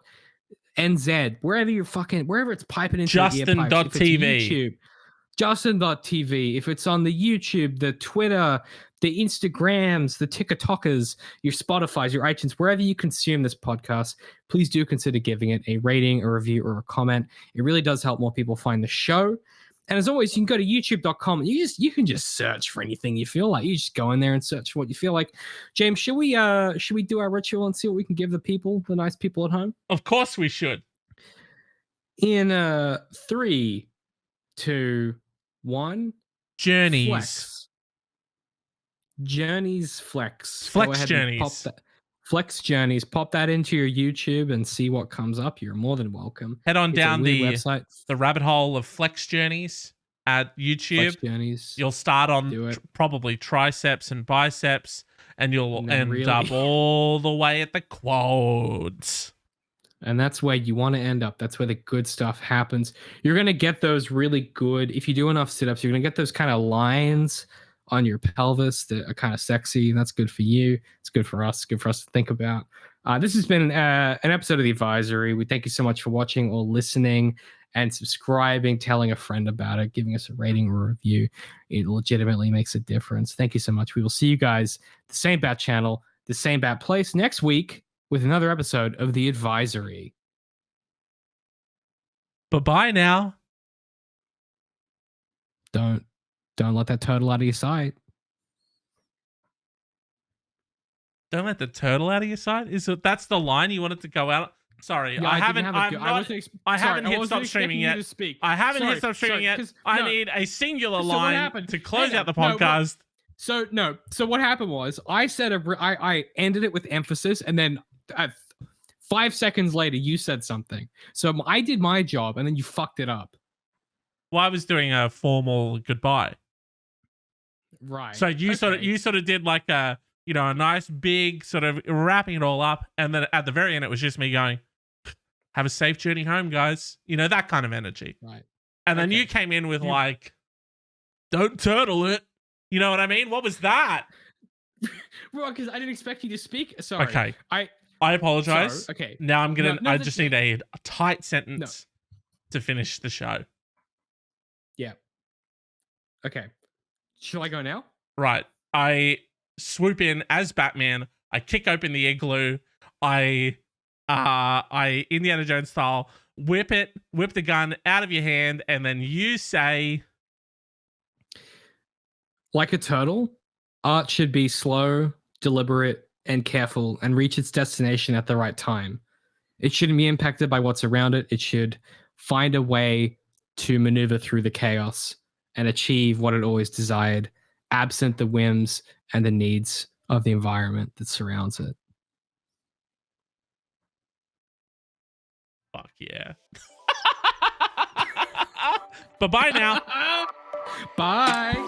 wherever it's piping into Justin.tv. YouTube, Justin.tv. If it's on the YouTube, the Twitter, the Instagrams, the TikTokers, your Spotifys, your iTunes, wherever you consume this podcast, please do consider giving it a rating, a review, or a comment. It really does help more people find the show. And as always, you can go to youtube.com and you can just search for anything you feel like. You just go in there and search for what you feel like. James, should we do our ritual and see what we can give the nice people at home? Of course we should. In 3, 2, 1. Journeys. Flex. Journeys flex. Flex journeys. Flex journeys. Pop that into your YouTube and see what comes up. You're more than welcome. Head on down the website. The rabbit hole of Flex Journeys at YouTube. Flex journeys. You'll start on probably triceps and biceps, and you'll end up all the way at the quads. And that's where you want to end up. That's where the good stuff happens. You're going to get those really good, if you do enough sit-ups, you're going to get those kind of lines on your pelvis that are kind of sexy. And that's good for you. It's good for us. It's good for us to think about. This has been an episode of The Advisory. We thank you so much for watching or listening and subscribing, telling a friend about it, giving us a rating or a review. It legitimately makes a difference. Thank you so much. We will see you guys, the same bat channel, the same bat place next week with another episode of The Advisory. Bye-bye now. Don't let that turtle out of your sight. Don't let the turtle out of your sight? That's the line you wanted to go out? Sorry, yeah, I haven't hit stop streaming yet. I haven't hit stop streaming yet. I need a singular line to close out the podcast. So what happened was I ended it with emphasis, and then 5 seconds later you said something. So I did my job, and then you fucked it up. Well, I was doing a formal goodbye. Right. So you sort of did like a nice big sort of wrapping it all up, and then at the very end it was just me going, "Have a safe journey home, guys." That kind of energy. Right. And then you came in with like, "Don't turtle it." You know what I mean? What was that? Well, because I didn't expect you to speak. Sorry. Okay. I apologize. Okay. Now I'm gonna. No, I just need a tight sentence No. to finish the show. Yeah. Okay. Shall I go now? Right. I swoop in as Batman. I kick open the igloo. I Indiana Jones style whip the gun out of your hand, and then you say, like a turtle, art should be slow, deliberate, and careful, and reach its destination at the right time. It shouldn't be impacted by what's around it. It should find a way to maneuver through the chaos and achieve what it always desired, absent the whims and the needs of the environment that surrounds it. fuck yeah. Bye-bye now. Bye.